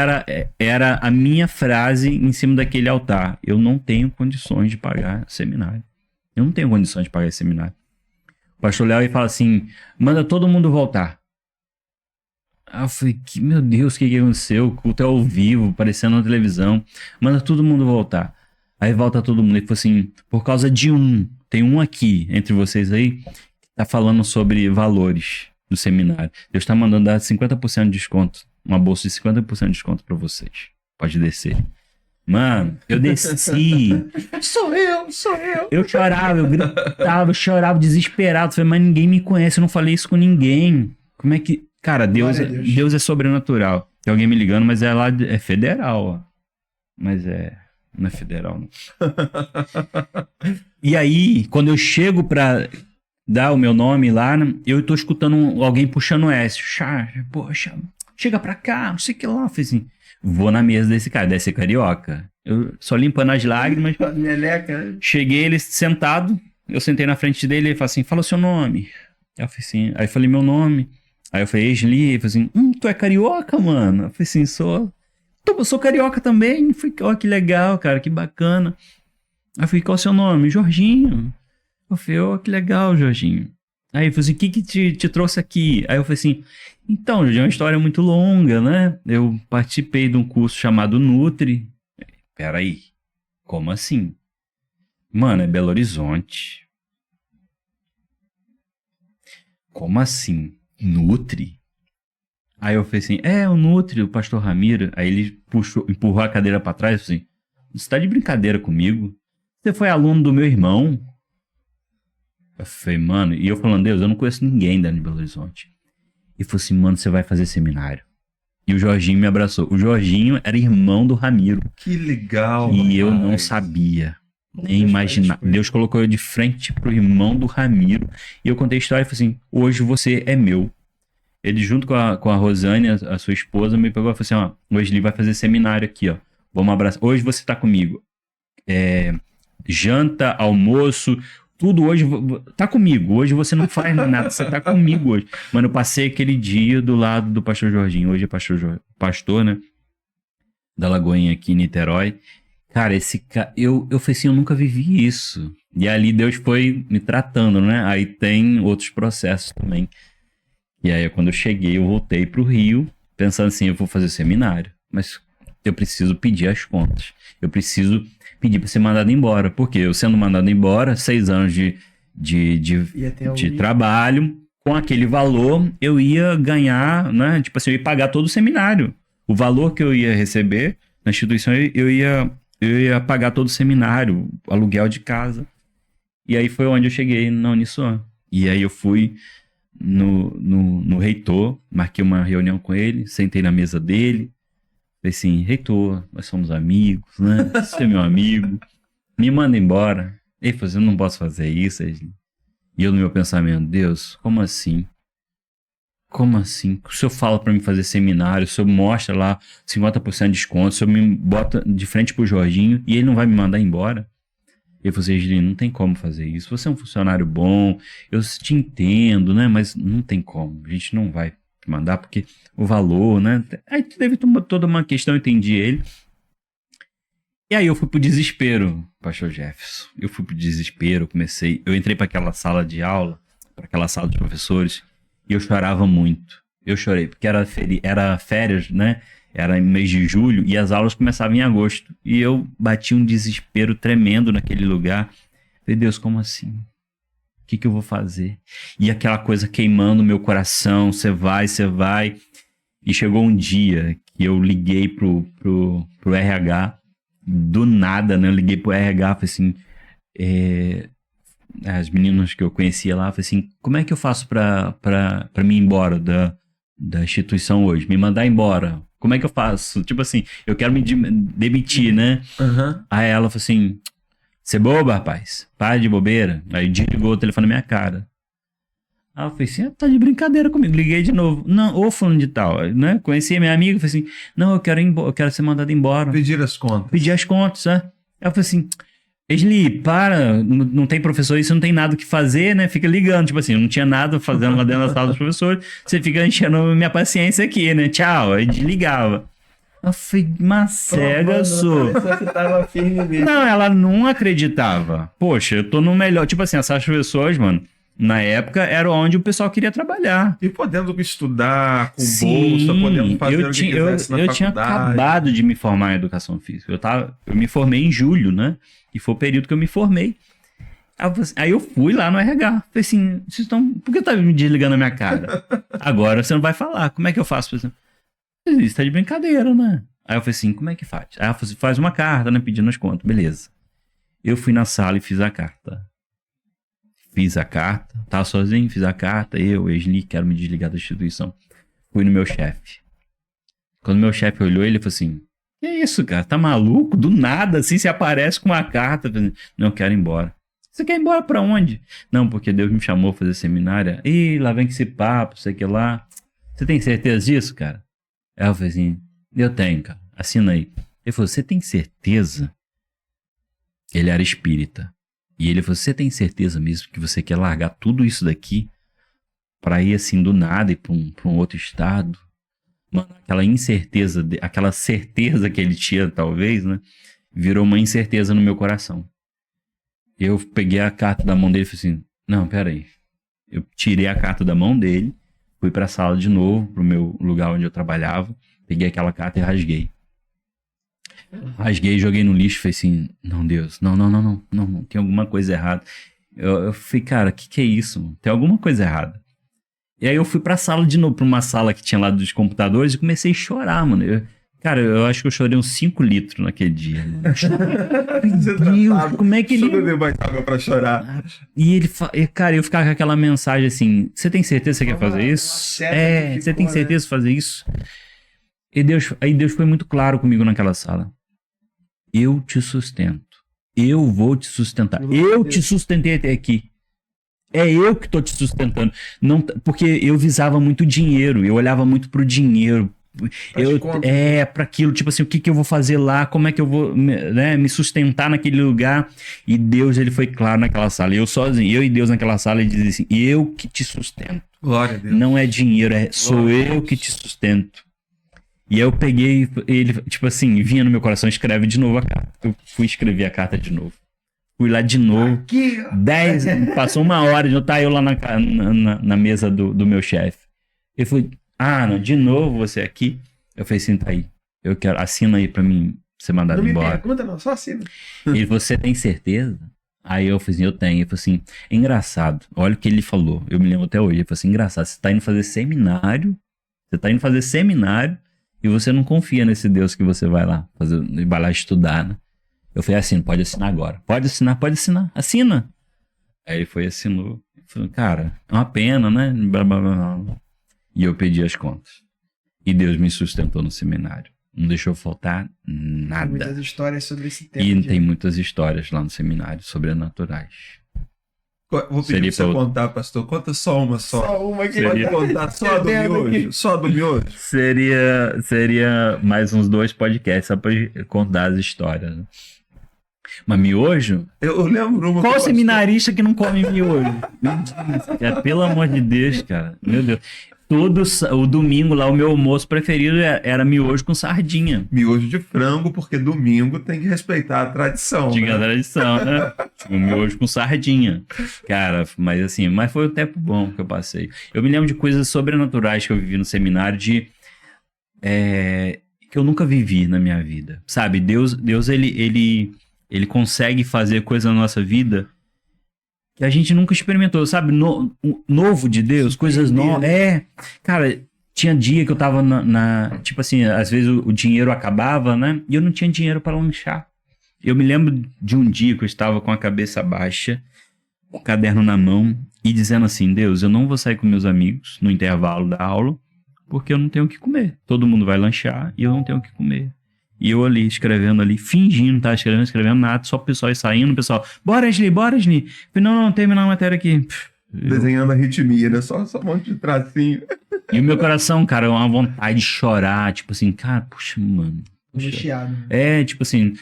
era a minha frase em cima daquele altar, eu não tenho condições de pagar seminário. Eu não tenho condições de pagar esse seminário. O pastor Léo fala assim, manda todo mundo voltar. Aí eu falei, meu Deus, o que aconteceu? O culto é ao vivo, aparecendo na televisão. Manda todo mundo voltar. Aí volta todo mundo. Ele falou assim, por causa de tem um aqui, entre vocês aí, que tá falando sobre valores do seminário. Deus tá mandando dar 50% de desconto. Uma bolsa de 50% de desconto pra vocês. Pode descer. Mano, eu desci. Sou eu. Eu chorava, eu gritava, eu chorava desesperado. Falei, mas ninguém me conhece, eu não falei isso com ninguém. Como é que... Cara, Deus é sobrenatural. Tem alguém me ligando, mas é federal, ó. Mas não é federal, não. E aí, quando eu chego pra dar o meu nome lá, eu tô escutando alguém puxando o S. Poxa, chega pra cá, não sei o que lá. Eu falei assim, vou na mesa desse cara, deve ser carioca. Eu só limpando as lágrimas. Cheguei, ele sentado, eu sentei na frente dele, ele falou assim, fala o seu nome. Eu falei assim, aí eu falei meu nome. Aí eu falei, Esli, ele falou assim, tu é carioca, mano? Eu falei assim, sou carioca também. Eu falei, ó, que legal, cara, que bacana. Aí eu falei, qual é o seu nome? Jorginho. Eu falei, ó, que legal, Jorginho. Aí ele falou assim, o que te trouxe aqui? Aí eu falei assim, então, Jorginho, é uma história muito longa, né? Eu participei de um curso chamado Nutri. Peraí, como assim? Mano, é Belo Horizonte. Como assim? Nutri? Aí eu falei assim, o Nutri, o pastor Ramiro. Aí ele empurrou a cadeira pra trás e falou assim, você tá de brincadeira comigo? Você foi aluno do meu irmão? Eu falei, mano, e eu falando, Deus, eu não conheço ninguém da Belo Horizonte. E falou assim, mano, você vai fazer seminário. E o Jorginho me abraçou. O Jorginho era irmão do Ramiro. Que legal. E eu não sabia. Nem imaginar. Deus colocou eu de frente pro irmão do Ramiro. E eu contei a história e falei assim, hoje você é meu. Ele junto com a Rosane, a sua esposa, me pegou e falou assim, ó, hoje ele vai fazer seminário aqui, ó. Vamos abraçar. Hoje você tá comigo. Janta, almoço, tudo hoje tá comigo. Hoje você não faz nada, você tá comigo hoje. Mano, eu passei aquele dia do lado do pastor Jorginho. Hoje é pastor, né? Da Lagoinha aqui em Niterói. Cara, eu falei assim, eu nunca vivi isso. E ali Deus foi me tratando, né? Aí tem outros processos também. E aí quando eu cheguei, eu voltei pro Rio, pensando assim, eu vou fazer seminário. Mas eu preciso pedir as contas. Eu preciso pedir para ser mandado embora. Porque eu sendo mandado embora, 6 anos de trabalho, com aquele valor, eu ia ganhar, né? Tipo assim, eu ia pagar todo o seminário. O valor que eu ia receber na instituição, eu ia pagar todo o seminário, aluguel de casa. E aí foi onde eu cheguei na Uniswan. E aí eu fui no reitor, marquei uma reunião com ele, sentei na mesa dele, Falei assim, reitor, nós somos amigos, né? Você é meu amigo, me manda embora. Ele falou assim, eu não posso fazer isso. E eu no meu pensamento, Deus, como assim? Como assim? O senhor fala pra mim fazer seminário, o senhor mostra lá 50% de desconto, o senhor me bota de frente pro Jorginho e ele não vai me mandar embora? Ele falou assim, Esli, não tem como fazer isso. Você é um funcionário bom, eu te entendo, né? Mas não tem como. A gente não vai te mandar porque o valor, né? Aí teve toda uma questão, eu entendi ele. E aí eu fui pro desespero, pastor Jefferson. Eu fui pro desespero, eu entrei para aquela sala de aula, para aquela sala dos professores, e eu chorava muito. Eu chorei, porque era férias, né? Era em mês de julho e as aulas começavam em agosto. E eu bati um desespero tremendo naquele lugar. Falei, Deus, como assim? O que eu vou fazer? E aquela coisa queimando meu coração, você vai. E chegou um dia que eu liguei pro RH, do nada, né? Eu liguei pro RH, falei assim, as meninas que eu conhecia lá, falei assim, como é que eu faço pra me ir embora da instituição hoje? Me mandar embora? Como é que eu faço? Tipo assim, eu quero me demitir, né? Uhum. Aí ela falou assim, você é boba, rapaz? Para de bobeira. Aí desligou o telefone na minha cara. Aí eu falei assim, tá de brincadeira comigo. Liguei de novo. Não, ô fulano de tal, né? Conheci a minha amiga, falei assim, não, eu quero ir embora, eu quero ser mandado embora. Pedir as contas. Pedir as contas, né? Aí eu falei assim, Esli, para, não tem professor, isso não tem nada o que fazer, né? Fica ligando, tipo assim, não tinha nada fazendo lá dentro da sala dos professores, você fica enchendo minha paciência aqui, né? Tchau, aí desligava. Eu falei, mas cega, sou. Não, ela não acreditava. Poxa, eu tô no melhor, tipo assim, essas pessoas, mano, na época era onde o pessoal queria trabalhar. E podendo estudar com bolsa, podendo fazer o que quisesse na faculdade. Eu tinha acabado de me formar em educação física. Eu me formei em julho, né? E foi o período que eu me formei. Aí eu fui lá no RH. Falei assim, vocês estão... Por que tá me desligando a minha cara? Agora você não vai falar. Como é que eu faço? Isso tá de brincadeira, né? Aí eu falei assim, como é que faz? Aí ela falou assim, faz uma carta, né? Pedindo as contas. Beleza. Eu fui na sala e fiz a carta. Tava sozinho, fiz a carta. Eu, Esli, quero me desligar da instituição. Fui no meu chefe. Quando meu chefe olhou, ele falou assim, que isso, cara? Tá maluco? Do nada, assim, você aparece com uma carta. Não, eu quero ir embora. Você quer ir embora pra onde? Não, porque Deus me chamou a fazer seminário. Ih, lá vem com esse papo, sei que lá. Você tem certeza disso, cara? Aí eu falei assim, eu tenho, cara. Assina aí. Ele falou, você tem certeza? Ele era espírita. E ele falou, você tem certeza mesmo que você quer largar tudo isso daqui pra ir assim do nada e pra um outro estado? Mano, aquela incerteza, aquela certeza que ele tinha, talvez, né? Virou uma incerteza no meu coração. Eu peguei a carta da mão dele e falei assim, não, peraí. Eu tirei a carta da mão dele, fui pra sala de novo, pro meu lugar onde eu trabalhava, peguei aquela carta e rasguei. Rasguei e joguei no lixo e falei assim, não, Deus, não, tem alguma coisa errada. Eu falei, cara, o que é isso? Mano? Tem alguma coisa errada. E aí eu fui pra sala de novo, pra uma sala que tinha lá dos computadores e comecei a chorar, mano. Eu acho que eu chorei uns 5 litros naquele dia. Deus, como é que ele... Deixa eu beber mais água pra chorar. E ele, cara, eu ficava com aquela mensagem assim, você tem certeza que você quer fazer isso? Você tem certeza de fazer isso? E aí Deus foi muito claro comigo naquela sala. Eu te sustento. Eu vou te sustentar. Eu te sustentei até aqui. É eu que tô te sustentando. Não, porque eu visava muito dinheiro. Eu olhava muito pro dinheiro. Para aquilo, tipo assim, o que eu vou fazer lá? Como é que eu vou, né, me sustentar naquele lugar? E Deus, ele foi claro naquela sala. Eu sozinho, eu e Deus naquela sala, ele dizia assim, eu que te sustento. Glória a Deus. Não é dinheiro, sou eu que te sustento. E aí eu peguei, ele, tipo assim, vinha no meu coração, escreve de novo a carta. Eu fui escrever a carta de novo. Fui lá de novo. Passou 1 hora, já tá eu lá na mesa do meu chefe. Ele falou, não, de novo você aqui? Eu falei assim, tá aí. Eu quero, assina aí pra mim ser mandado embora. Não me pergunta não, só assina. Ele falou, você tem certeza? Aí eu falei assim, eu tenho. Ele falou assim, engraçado, olha o que ele falou. Eu me lembro até hoje. Ele falou assim, engraçado, você tá indo fazer seminário e você não confia nesse Deus que você vai lá estudar, né? Eu falei, assina, pode assinar agora. Pode assinar, assina. Aí ele foi e assinou. Eu falei, cara, é uma pena, né? Blá, blá, blá, blá. E eu pedi as contas. E Deus me sustentou no seminário. Não deixou faltar nada. Tem muitas histórias sobre esse tema. E tem muitas histórias lá no seminário sobrenaturais. Vou pedir pra você contar, pastor. Conta só uma só. Só uma que pode contar só a do miojo. Só a do miojo. Seria mais uns 2 podcasts só pra contar as histórias. Né? Mas miojo? Eu lembro uma. Qual seminarista que não come miojo? Pelo amor de Deus, cara. Meu Deus. O domingo lá, o meu almoço preferido era miojo com sardinha. Miojo de frango, porque domingo tem que respeitar a tradição. Tinha a tradição, né? O miojo com sardinha. Cara, mas foi um tempo bom que eu passei. Eu me lembro de coisas sobrenaturais que eu vivi no seminário que eu nunca vivi na minha vida. Sabe, Deus ele consegue fazer coisa na nossa vida que a gente nunca experimentou, sabe? Novo de Deus, coisas novas. Cara, tinha dia que eu tava tipo assim, às vezes o dinheiro acabava, né? E eu não tinha dinheiro para lanchar. Eu me lembro de um dia que eu estava com a cabeça baixa, o caderno na mão, e dizendo assim, Deus, eu não vou sair com meus amigos no intervalo da aula, porque eu não tenho o que comer. Todo mundo vai lanchar e eu não tenho o que comer. E eu ali, escrevendo ali, fingindo, tá escrevendo nada, só o pessoal saindo, o pessoal, bora, Ashley. Falei, não, terminar a matéria aqui. Desenhando a arritmia, né? Só um monte de tracinho. E o meu coração, cara, é uma vontade de chorar, tipo assim, cara, puxa, mano. Angustiado. Tipo assim,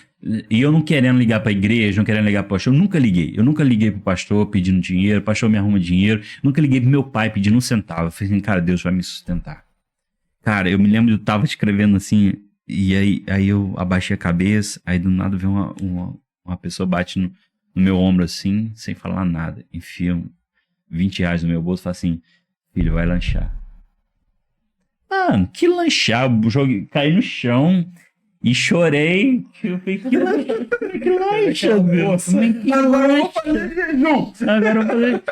e eu não querendo ligar pra igreja, não querendo ligar pro pastor, eu nunca liguei pro pastor pedindo dinheiro, o pastor me arruma dinheiro, nunca liguei pro meu pai pedindo um centavo. Eu falei assim, cara, Deus vai me sustentar. Cara, eu me lembro de eu tava escrevendo assim, e aí eu abaixei a cabeça, aí do nada veio uma pessoa bate no meu ombro assim, sem falar nada, enfia R$20 no meu bolso e fala assim, filho, vai lanchar. Mano, que lanchar? Eu caí no chão e chorei. Eu falei, que lancha, Deus? Agora eu vou fazer jejum. Agora eu vou fazer...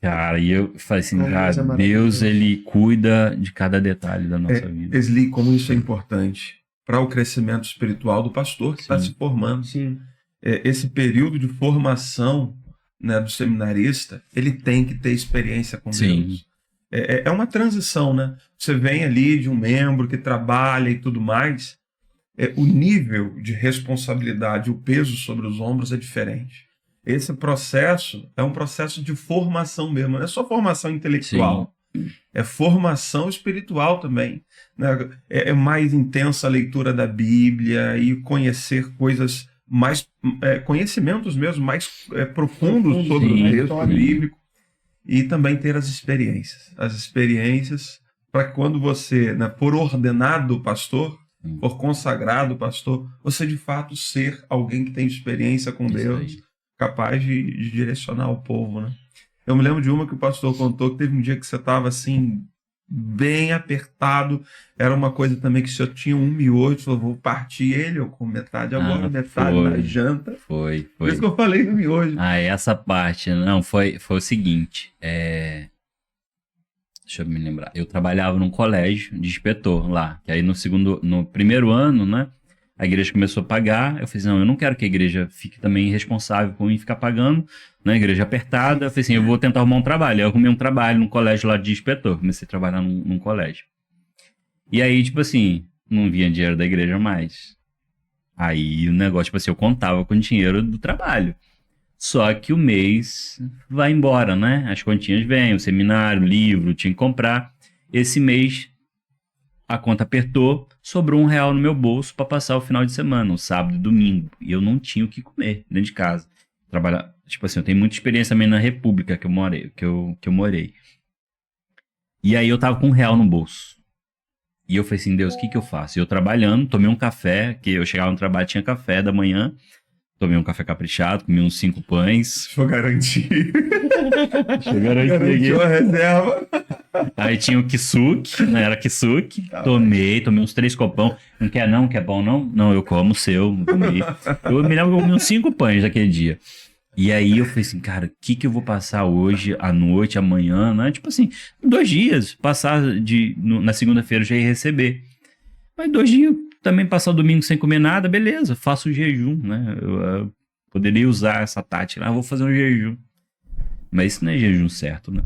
Cara, e eu falei assim, cara, Deus, ele cuida de cada detalhe da nossa vida. Esli, como isso é importante para o crescimento espiritual do pastor que está se formando. Sim. Esse período de formação, né, do seminarista, ele tem que ter experiência com Deus. É uma transição, né? Você vem ali de um membro que trabalha e tudo mais, o nível de responsabilidade, o peso sobre os ombros é diferente. Esse processo é um processo de formação mesmo, não é só formação intelectual. Sim. É formação espiritual também, né? É mais intensa a leitura da Bíblia e conhecer coisas mais, conhecimentos mesmo mais profundos sobre o texto bíblico, e também ter as experiências para quando você, né, for ordenado pastor, for consagrado pastor, você de fato ser alguém que tem experiência com Deus, capaz de direcionar o povo, né? Eu me lembro de uma que o pastor contou, que teve um dia que você estava assim, bem apertado, era uma coisa também que se eu tinha um miojo, eu vou partir ele, eu com metade agora, metade na janta. Foi. Por isso que eu falei do miojo. Essa parte, não, foi o seguinte, deixa eu me lembrar, eu trabalhava num colégio de inspetor lá, que aí no primeiro ano, né, a igreja começou a pagar, eu falei assim, não, eu não quero que a igreja fique também responsável por mim ficar pagando, né, igreja apertada, eu falei assim, eu vou tentar arrumar um trabalho. Aí eu arrumei um trabalho num colégio lá de inspetor, comecei a trabalhar num colégio. E aí, tipo assim, não vinha dinheiro da igreja mais. Aí o negócio, tipo assim, eu contava com o dinheiro do trabalho. Só que o mês vai embora, né, as continhas vêm, o seminário, o livro, tinha que comprar. Esse mês a conta apertou, sobrou R$1 no meu bolso para passar o final de semana, o sábado e domingo. E eu não tinha o que comer dentro de casa. Trabalhar, tipo assim, eu tenho muita experiência também na República que eu morei. E aí eu tava com R$1 no bolso. E eu falei assim, Deus, o que eu faço? E eu trabalhando, tomei um café, que eu chegava no trabalho, tinha café da manhã. Tomei um café caprichado, comi uns 5 pães. Deixa eu garantir. Garantiu a reserva. Aí tinha o kisuke, né? Era kisuke. Tomei uns 3 copão. Não quer não? Quer pão não? Não, eu como o seu. Comi. Eu me lembro que eu comi uns 5 pães naquele dia. E aí eu falei assim, cara, o que eu vou passar hoje, à noite, amanhã, né? Tipo assim, 2 dias. Passar na segunda-feira eu já ia receber. Mas 2 dias... Também passar o domingo sem comer nada, beleza, faço o jejum, né? Eu poderia usar essa tática, vou fazer um jejum. Mas isso não é jejum certo, né?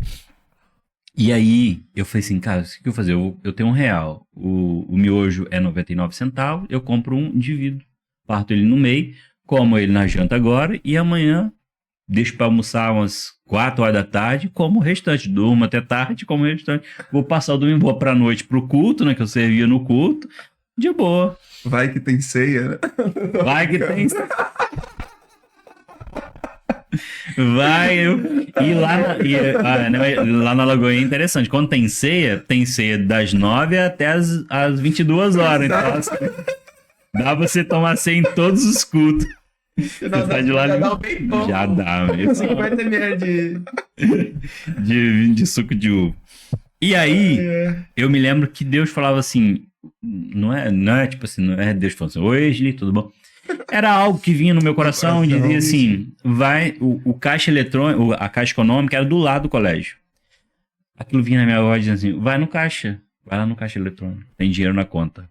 E aí, eu falei assim, cara, o que eu vou fazer? Eu tenho R$1. O miojo é 99 centavos, eu compro um, divido. Parto ele no meio, como ele na janta agora, e amanhã deixo pra almoçar umas 4 horas da tarde, como o restante. Durmo até tarde, como o restante. Vou passar o domingo, vou pra noite pro culto, né, que eu servia no culto. De boa. Vai que tem ceia, né? Vai que tem. Vai, e lá na Lagoinha é interessante. Quando tem ceia das 9 até as 22 horas. Então, assim, dá pra você tomar ceia em todos os cultos. Já dá um bem bom. Já dá, mesmo. 50 ml de suco de uva. E aí, eu me lembro que Deus falava assim, não é tipo assim, não é Deus falando assim, oi, Esli, tudo bom? Era algo que vinha no meu coração e dizia assim, vai, o caixa eletrônico, a caixa econômica era do lado do colégio. Aquilo vinha na minha voz dizendo assim, vai lá no caixa eletrônico, tem dinheiro na conta.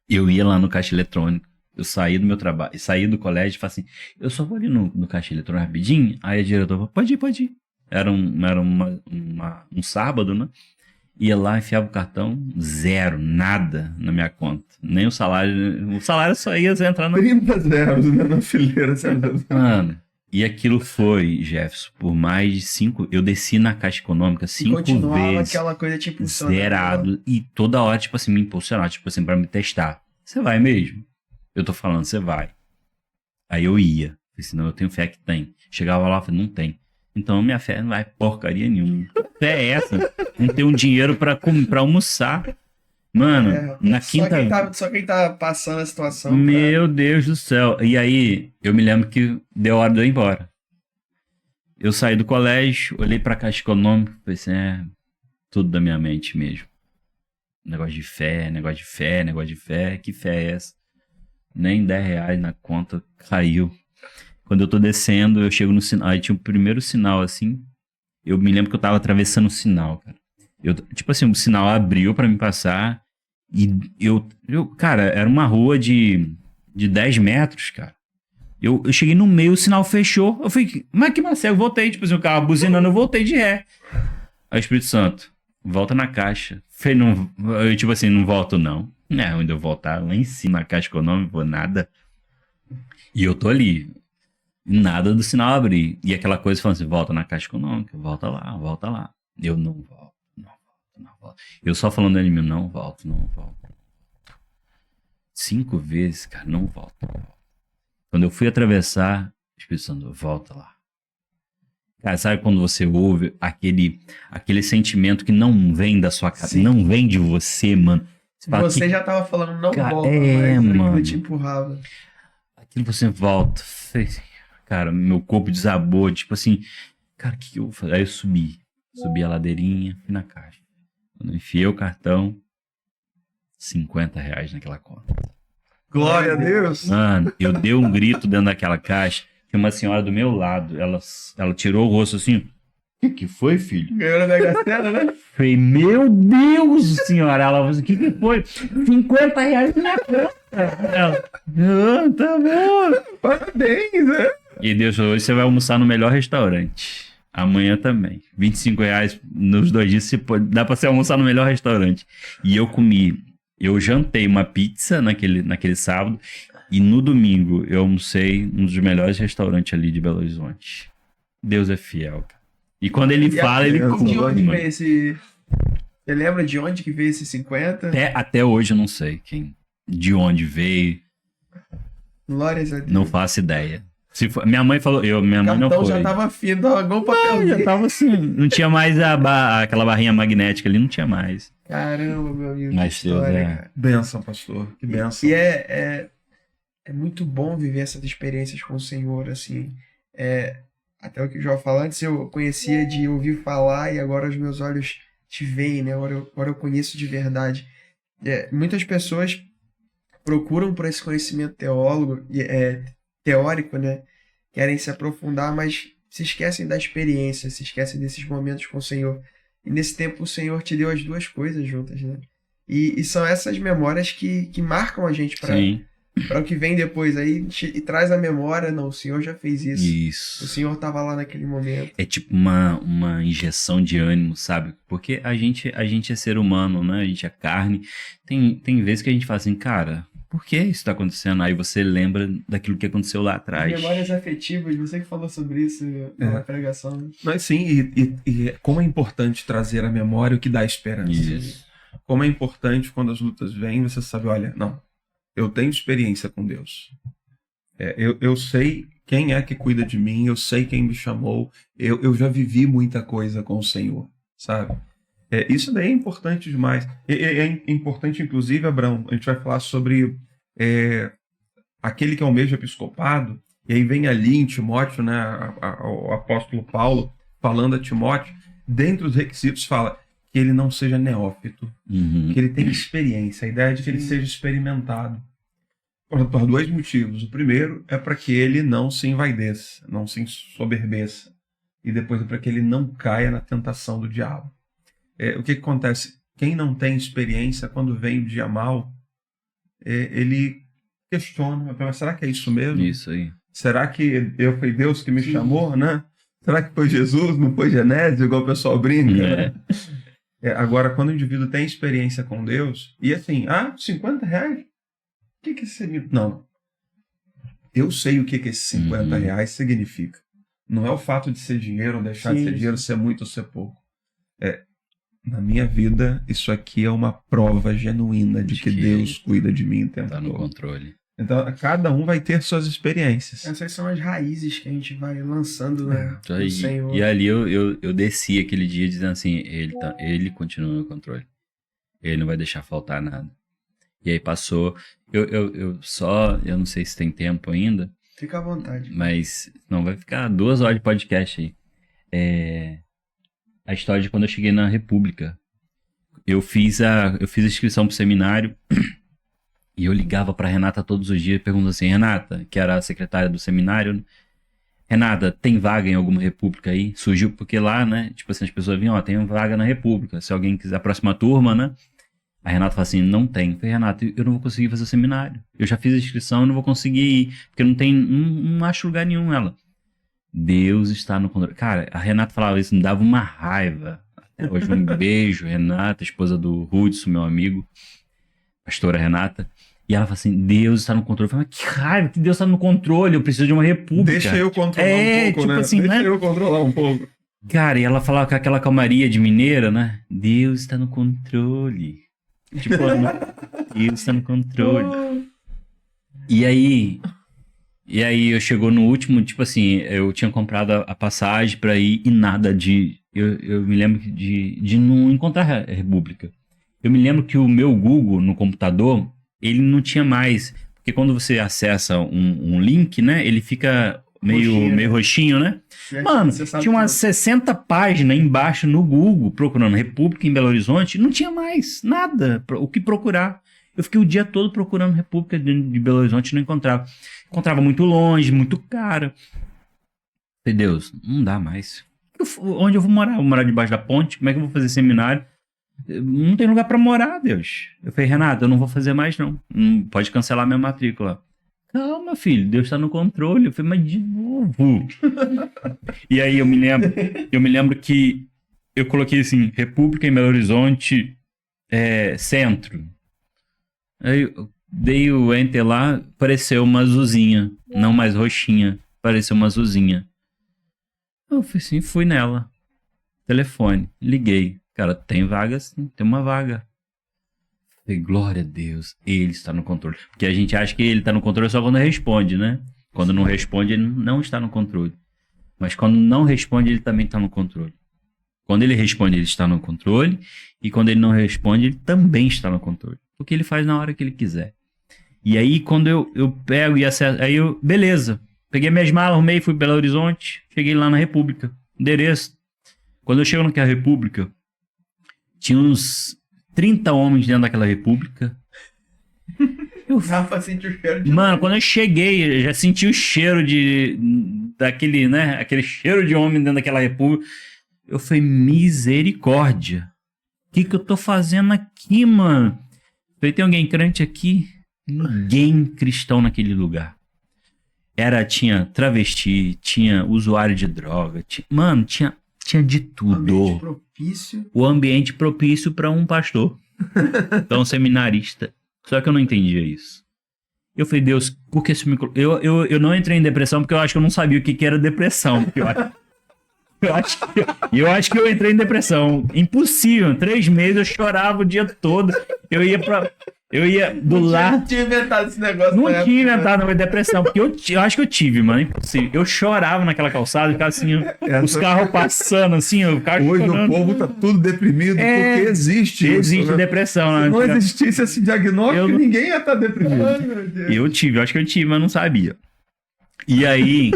Eu ia lá no caixa eletrônico, eu saí do meu trabalho, saí do colégio e falei assim, eu só vou ali no caixa eletrônico rapidinho, aí a diretora falou, pode ir. Era um sábado, né? Ia lá, enfiava o cartão, zero, nada na minha conta. Nem o salário só ia entrar no... 30 zeros, né, na fileira. Mano, e aquilo foi, Jefferson, por mais de 5... Eu desci na Caixa Econômica 5 vezes, aquela coisa tipo zerado, e toda hora, tipo assim, me impulsionar, tipo assim, pra me testar. Você vai mesmo? Eu tô falando, você vai. Aí eu ia, senão eu tenho fé que tem. Chegava lá e falei, não tem. Então minha fé não vai porcaria nenhuma. Fé é essa? Não ter um dinheiro pra almoçar. Mano, na quinta... Só quem tá passando a situação. Meu Deus do céu. E aí, eu me lembro que deu hora de eu ir embora. Eu saí do colégio, olhei pra Caixa Econômica, pensei, tudo da minha mente mesmo. Negócio de fé. Que fé é essa? Nem R$10 na conta caiu. Quando eu tô descendo, eu chego no sinal. Aí tinha o primeiro sinal, assim. Eu me lembro que eu tava atravessando o sinal, cara. Tipo assim, o sinal abriu pra me passar. E cara, era uma rua de 10 metros, cara. Eu cheguei no meio, o sinal fechou. Eu falei, mas que Marcelo, eu voltei. Tipo assim, o carro buzinando, eu voltei de ré. Aí o Espírito Santo, volta na caixa. Falei, não, eu, tipo assim, não volto não. Não, ainda eu voltar lá em cima, na Caixa Econômica, vou nada. E eu tô ali. Nada do sinal abrir. E aquela coisa falando assim, volta na Caixa Econômica, volta lá. Eu não volto. Eu só falando em mim, não volto. 5 vezes, cara, não volto. Quando eu fui atravessar, o Espírito Santo, volta lá. Cara, sabe quando você ouve aquele sentimento que não vem da sua cabeça, não vem de você, mano. Você já tava falando, não volta, mas mano. Eu te empurrava. Aquilo você volta. Cara, meu corpo desabou, tipo assim, cara, o que eu vou fazer? Aí eu subi a ladeirinha, fui na caixa. Quando eu enfiei o cartão, R$50 naquela conta. Glória a Deus! Mano, eu dei um grito dentro daquela caixa, tinha uma senhora do meu lado, ela tirou o rosto assim, o que foi, filho? Ganhou na Mega Sena, né? Falei, meu Deus, senhora, ela falou assim, o que foi? R$50 na conta. Ela, tá bom. Parabéns, né? E Deus falou, hoje você vai almoçar no melhor restaurante. Amanhã também. R$25 nos 2 dias, dá pra você almoçar no melhor restaurante. E eu jantei uma pizza naquele sábado, e no domingo eu almocei num dos melhores restaurantes ali de Belo Horizonte. Deus é fiel, cara. E quando ele fala, ele cumpre. De onde veio esse... Você lembra de onde que veio esse 50? Até hoje eu não sei de onde veio. Glórias a Deus. Não faço ideia. Minha mãe falou, minha mãe não foi. Já tava fino, igual um papelzinho. Já tava assim, não tinha mais aquela barrinha magnética ali, não tinha mais. Caramba, meu amigo. Mas Deus Benção, pastor, que benção. E é muito bom viver essas experiências com o Senhor, assim. Até o que o João falou antes, eu conhecia de ouvir falar e agora os meus olhos te veem, né? Agora eu conheço de verdade. Muitas pessoas procuram por esse conhecimento teórico, né? Querem se aprofundar, mas se esquecem da experiência, se esquecem desses momentos com o Senhor. E nesse tempo o Senhor te deu as duas coisas juntas, né? E são essas memórias que marcam a gente para o que vem depois aí e traz a memória, não, o Senhor já fez isso. Isso. O Senhor estava lá naquele momento. É tipo uma injeção de ânimo, sabe? Porque a gente é ser humano, né? A gente é carne. Tem vezes que a gente fala assim, cara, por que isso tá acontecendo? Aí você lembra daquilo que aconteceu lá atrás. Memórias afetivas, você que falou sobre isso na pregação. Mas sim, e como é importante trazer à memória o que dá esperança. Isso. Como é importante quando as lutas vêm, você sabe, olha, não, eu tenho experiência com Deus. Eu sei quem é que cuida de mim, eu sei quem me chamou, eu já vivi muita coisa com o Senhor, sabe? Isso daí é importante demais. É importante, inclusive, Abraão, a gente vai falar sobre aquele que almeja episcopado, e aí vem ali em Timóteo, né, o apóstolo Paulo falando a Timóteo, dentre os requisitos fala que ele não seja neófito, que ele tenha experiência, a ideia é de que ele seja experimentado. Por 2 motivos. O primeiro é para que ele não se envaideça, não se ensoberbeça. E depois é para que ele não caia na tentação do diabo. O que acontece? Quem não tem experiência, quando vem o dia mal, ele questiona, mas será que é isso mesmo? Isso aí. Será que foi Deus que me chamou, né? Será que foi Jesus, não foi Genésio, igual o pessoal brinca? Agora, quando o indivíduo tem experiência com Deus, e assim, R$50? O que significa? Não. Eu sei o que esses R$50 significa. Não é o fato de ser dinheiro ou deixar de ser dinheiro, ser muito ou ser pouco. Na minha vida, isso aqui é uma prova genuína de que Deus cuida de mim o tempo todo. Tá no controle. Então, cada um vai ter suas experiências. Essas são as raízes que a gente vai lançando, né? No Senhor. E ali eu desci aquele dia dizendo assim, ele continua no controle. Ele não vai deixar faltar nada. E aí passou, eu não sei se tem tempo ainda. Fica à vontade. Mas não, vai ficar 2 horas de podcast aí. A história de quando eu cheguei na República. Eu fiz a inscrição pro seminário e eu ligava pra Renata todos os dias perguntando assim, Renata, que era a secretária do seminário, Renata, tem vaga em alguma República aí? Surgiu porque lá, né, tipo assim, as pessoas vinham, tem vaga na República, se alguém quiser a próxima turma, né? A Renata fala assim, não tem. Eu falei, Renata, eu não vou conseguir fazer o seminário. Eu já fiz a inscrição, eu não vou conseguir ir, porque não acho lugar nenhum. Ela, Deus está no controle. Cara, a Renata falava isso, me dava uma raiva. Até hoje, um beijo, Renata, esposa do Hudson, meu amigo, pastora Renata. E ela fala assim, Deus está no controle. Eu falei, mas que raiva, que Deus está no controle, eu preciso de uma república. Deixa eu controlar um pouco, tipo né? Assim, Deixa né? eu controlar um pouco. Cara, e ela falava com aquela calmaria de mineira, né? Deus está no controle. Tipo, Deus está no controle. E aí eu chegou no último, tipo assim, eu tinha comprado a passagem pra ir e nada de... Eu me lembro de não encontrar a República. Eu me lembro que o meu Google no computador, ele não tinha mais. Porque quando você acessa um link, né, ele fica meio roxinho, né? Mano, tinha umas 60 páginas embaixo no Google procurando República em Belo Horizonte, não tinha mais nada o que procurar. Eu fiquei o dia todo procurando República de Belo Horizonte e não encontrava. Encontrava muito longe, muito caro. Falei, Deus, não dá mais. Onde eu vou morar? Eu vou morar debaixo da ponte? Como é que eu vou fazer seminário? Não tem lugar pra morar, Deus. Eu falei, Renato, eu não vou fazer mais não. Pode cancelar minha matrícula. Calma, filho, Deus tá no controle. Eu falei, mas de novo. E aí eu me lembro que eu coloquei assim, República em Belo Horizonte, centro. Aí eu dei o enter lá, apareceu uma azulzinha, não mais roxinha, apareceu uma azulzinha. Eu falei assim, fui nela. Telefone, liguei. Cara, tem vaga sim, tem uma vaga. Falei, glória a Deus, ele está no controle. Porque a gente acha que ele está no controle só quando responde, né? Quando não responde, ele não está no controle. Mas quando não responde, ele também está no controle. Quando ele responde, ele está no controle. E quando ele não responde, ele também está no controle. Porque ele faz na hora que ele quiser. E aí, quando eu pego e acesso... Aí eu, beleza. Peguei minhas malas, arrumei, fui para Belo Horizonte. Cheguei lá na República. Endereço. Quando eu chego naquela República, tinha uns 30 homens dentro daquela República. Rafa sentiu o cheiro de... Mano, quando eu cheguei, eu já senti o cheiro daquele, né? Aquele cheiro de homem dentro daquela República. Eu falei, misericórdia. O que eu tô fazendo aqui, mano? Falei, tem alguém crente aqui? ninguém cristão naquele lugar. Tinha travesti, tinha usuário de droga, tinha de tudo. O ambiente propício para um pastor. Então, um seminarista. Só que eu não entendia isso. Eu falei, Deus, por que isso me... Eu não entrei em depressão porque eu acho que eu não sabia o que era depressão. Eu acho que eu entrei em depressão. Impossível. 3 meses eu chorava o dia todo. Eu ia do lado. Não tinha inventado esse negócio. Não tinha inventado uma depressão. Porque eu acho que eu tive, mano. Impossível. Eu chorava naquela calçada, ficava assim, os carros passando assim. Hoje chorando. O povo tá tudo deprimido porque existe isso. Existe depressão. Se não existisse esse diagnóstico, ninguém ia estar deprimido. Ai, meu Deus. Eu acho que eu tive, mas não sabia. E aí,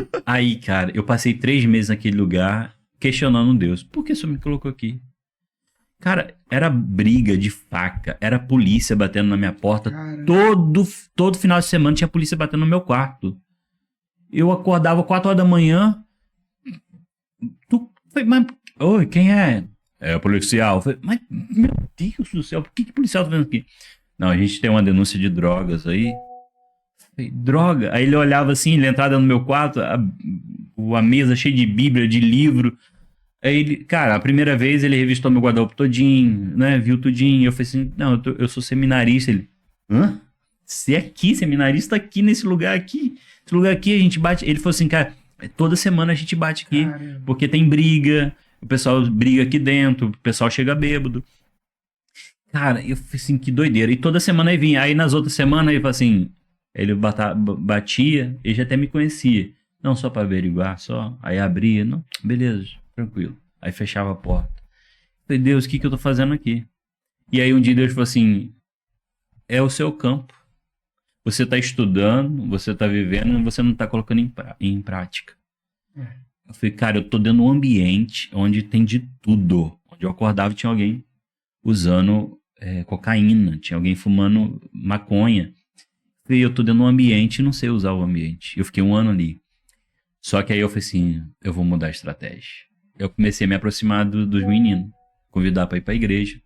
cara, eu passei 3 meses naquele lugar questionando Deus. Por que o senhor me colocou aqui? Cara, era briga de faca, era polícia batendo na minha porta. Todo final de semana tinha polícia batendo no meu quarto. Eu acordava 4 horas da manhã. Mas, oi, quem é? É o policial. Falei, mas, meu Deus do céu, por que o policial tá vendo aqui? Não, a gente tem uma denúncia de drogas aí. Falei, droga? Aí ele olhava assim, ele entrava no meu quarto, a mesa cheia de bíblia, de livro. Aí ele, cara, a primeira vez ele revistou meu guarda-roupa todinho, né? Viu tudinho. Eu falei assim, não, eu sou seminarista. Ele, hã? Você é aqui, seminarista aqui nesse lugar aqui? Esse lugar aqui a gente bate. Ele falou assim, cara, toda semana a gente bate aqui. Caramba. Porque tem briga, o pessoal briga aqui dentro, o pessoal chega bêbado. Cara, eu falei assim, que doideira. E toda semana ele vinha. Aí nas outras semanas ele falou assim, ele batia, ele já até me conhecia. Não só pra averiguar, só. Aí abria, não, beleza. Tranquilo. Aí fechava a porta. Falei, Deus, o que eu tô fazendo aqui? E aí um dia Deus falou assim, é o seu campo. Você tá estudando, você tá vivendo, você não tá colocando em prática. Eu falei, cara, eu tô dentro de um ambiente onde tem de tudo. Onde eu acordava e tinha alguém usando cocaína, tinha alguém fumando maconha. Eu falei, eu tô dentro de um ambiente e não sei usar o ambiente. Eu fiquei 1 ano ali. Só que aí eu falei assim, eu vou mudar a estratégia. Eu comecei a me aproximar dos meninos, convidar para ir para a igreja.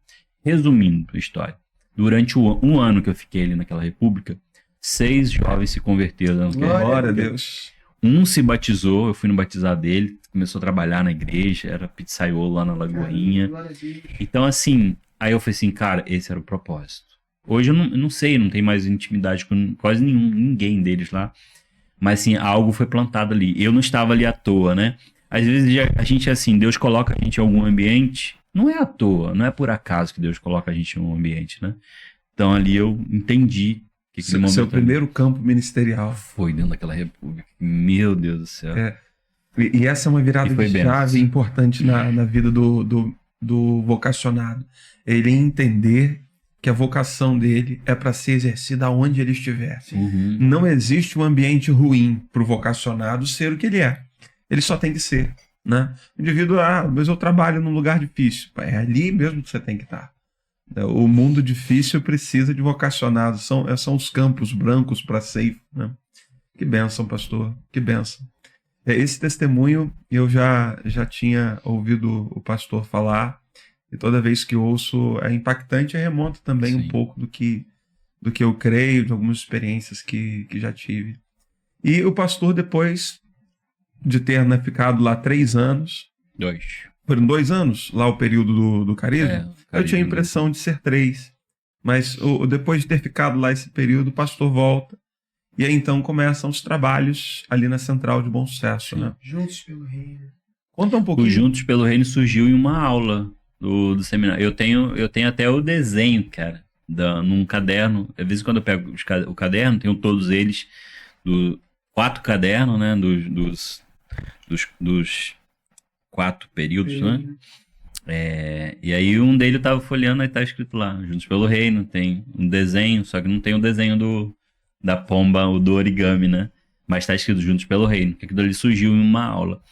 Resumindo a história, durante um ano que eu fiquei ali naquela república, 6 jovens se converteram. Glória a Deus. Um se batizou, eu fui no batizado dele, começou a trabalhar na igreja, era pizzaiolo lá na Lagoinha. Então assim, aí eu falei assim, cara, esse era o propósito. Hoje eu não sei, não tenho mais intimidade com quase ninguém deles lá. Mas assim, algo foi plantado ali. Eu não estava ali à toa, né? Às vezes a gente, assim, Deus coloca a gente em algum ambiente, não é à toa, não é por acaso que Deus coloca a gente em um ambiente, né? Então ali eu entendi que seu primeiro campo ministerial foi dentro daquela república. Meu Deus do céu. E essa é uma virada de chave importante na vida do vocacionado. Ele entender que a vocação dele é para ser exercida onde ele estiver. Uhum. Não existe um ambiente ruim para o vocacionado ser o que ele é. Ele só tem que ser, né? O indivíduo, mas eu trabalho num lugar difícil. É ali mesmo que você tem que estar. O mundo difícil precisa de vocacionados. São os campos brancos para safe, né? Que bênção, pastor. Que bênção. Esse testemunho eu já tinha ouvido o pastor falar. E toda vez que ouço é impactante e remonta também um pouco do que eu creio, de algumas experiências que já tive. E o pastor, depois de ter ficado lá 3 anos. 2. Foram 2 anos lá o período do carisma? Eu tinha a impressão de ser 3. Mas depois de ter ficado lá esse período, o pastor volta. E aí então começam os trabalhos ali na Central de Bom Sucesso, né? Juntos pelo Reino. Conta um pouquinho. O Juntos pelo Reino surgiu em uma aula do seminário. Eu tenho até o desenho, cara, num caderno. Às vezes quando eu pego o caderno, tenho todos eles, 4 cadernos, né, dos 4 períodos, né? E aí um deles eu tava folheando, aí tá escrito lá, Juntos pelo Reino, tem um desenho, só que não tem o desenho da pomba, do origami, né? Mas tá escrito Juntos pelo Reino, que aquilo ali surgiu em uma aula.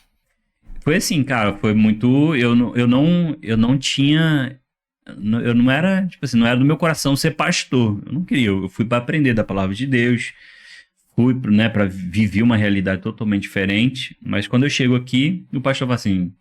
Foi assim, cara, foi muito... Eu não tinha... Eu não era, tipo assim, não era do meu coração ser pastor. Eu não queria, eu fui para aprender da palavra de Deus, fui, né, para viver uma realidade totalmente diferente. Mas quando eu chego aqui, o pastor fala assim,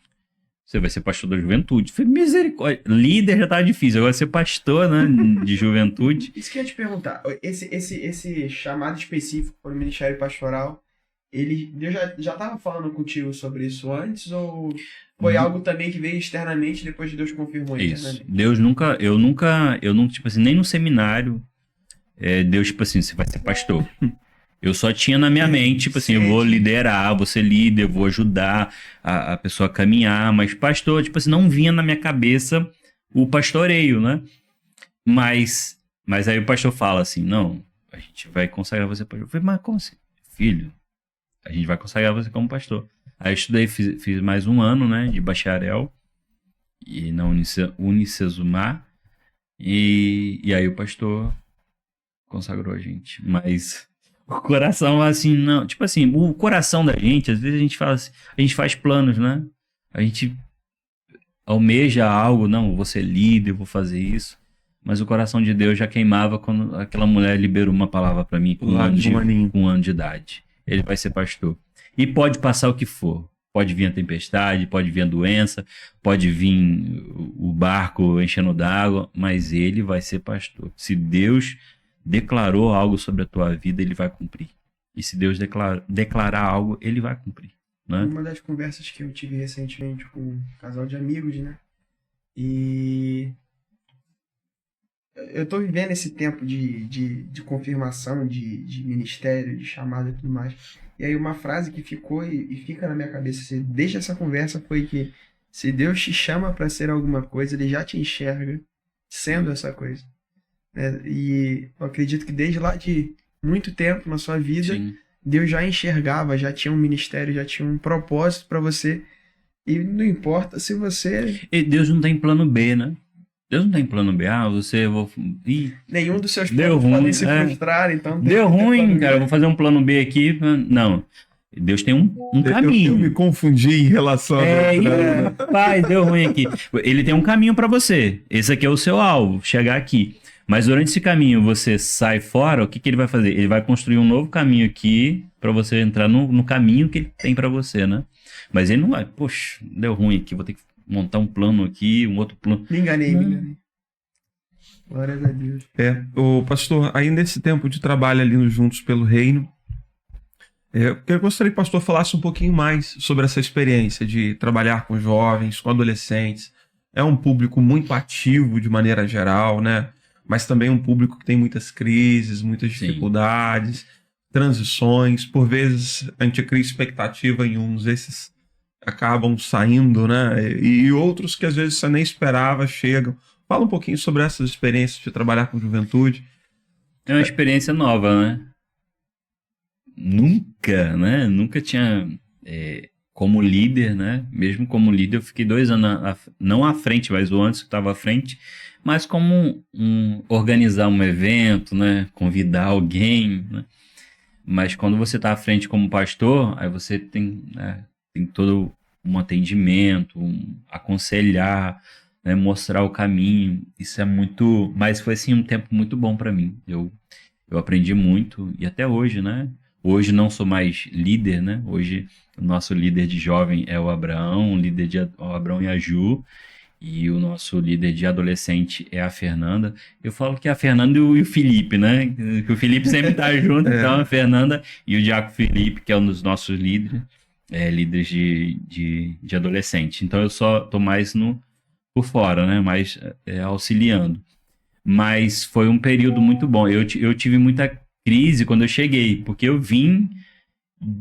Você vai ser pastor da juventude. Falei, misericórdia. Líder já tava difícil, agora ser pastor, né, de juventude. Isso que eu ia te perguntar. Esse chamado específico para o ministério pastoral, Deus já estava falando contigo sobre isso antes, ou foi algo também que veio externamente e depois Deus confirmou internamente? Isso. Deus eu nunca, tipo assim, nem no seminário, Deus, tipo assim, você vai ser pastor. Eu só tinha na minha mente, tipo assim, eu vou liderar, vou ser líder, vou ajudar a pessoa a caminhar, mas pastor, tipo assim, não vinha na minha cabeça o pastoreio, né? Mas aí o pastor fala assim, não, a gente vai consagrar você pastor. Eu falei, mas como assim? Filho, a gente vai consagrar você como pastor. Aí eu estudei, fiz mais um ano, né, de bacharel, e na Unicesumar, e aí o pastor consagrou a gente, mas... O coração, assim, não... Tipo assim, o coração da gente, às vezes a gente fala assim, a gente faz planos, né? A gente almeja algo, não, vou ser líder, vou fazer isso. Mas o coração de Deus já queimava quando aquela mulher liberou uma palavra pra mim com um ano de idade. Ele vai ser pastor. E pode passar o que for. Pode vir a tempestade, pode vir a doença, pode vir o barco enchendo d'água, mas ele vai ser pastor. Se Deus... declarou algo sobre a tua vida, ele vai cumprir. E se Deus declarar algo, ele vai cumprir. Né? Uma das conversas que eu tive recentemente com um casal de amigos, né? E eu tô vivendo esse tempo de confirmação, de ministério, de chamada e tudo mais. E aí uma frase que ficou e fica na minha cabeça desde essa conversa foi que se Deus te chama para ser alguma coisa, ele já te enxerga sendo essa coisa. E eu acredito que desde lá de muito tempo na sua vida, sim, Deus já enxergava, já tinha um ministério, já tinha um propósito para você. E não importa se você... E Deus não tem plano B, né? Deus não tem plano B. Nenhum dos seus planos podem se frustrar, então... Deu ruim, cara, eu vou fazer um plano B aqui. Não. Deus tem um caminho. Eu me confundi em relação a... Rapaz, deu ruim aqui. Ele tem um caminho para você. Esse aqui é o seu alvo, chegar aqui. Mas durante esse caminho você sai fora, o que ele vai fazer? Ele vai construir um novo caminho aqui para você entrar no caminho que ele tem para você, né? Mas ele não vai, poxa, deu ruim aqui, vou ter que montar um plano aqui, um outro plano. Me enganei. Glórias a Deus. O pastor, aí nesse tempo de trabalho ali no Juntos pelo Reino, eu gostaria que o pastor falasse um pouquinho mais sobre essa experiência de trabalhar com jovens, com adolescentes. É um público muito ativo de maneira geral, né? Mas também um público que tem muitas crises, muitas dificuldades, sim, transições. Por vezes a gente cria expectativa em uns, esses acabam saindo, né? E outros que às vezes você nem esperava chegam. Fala um pouquinho sobre essas experiências de trabalhar com juventude. É uma experiência nova, né? Nunca tinha... como líder, né? Mesmo como líder, eu fiquei 2 anos, não à frente, mas o antes que estava à frente, mas como organizar um evento, né? Convidar alguém, né? Mas quando você está à frente como pastor, aí você tem todo um atendimento, aconselhar, né? Mostrar o caminho. Isso é muito... Mas foi, assim, um tempo muito bom para mim. Eu aprendi muito, e até hoje, né? Hoje não sou mais líder, né? Hoje o nosso líder de jovem é o Abraão, o Abraão e a Ju, e o nosso líder de adolescente é a Fernanda. Eu falo que é a Fernanda e o Felipe, né? Que o Felipe sempre tá junto, então a Fernanda e o Diácono Felipe, que é um dos nossos líderes, líderes de adolescente. Então eu só tô mais por fora, né? Mais auxiliando. Mas foi um período muito bom. Eu tive muita crise quando eu cheguei, porque eu vim,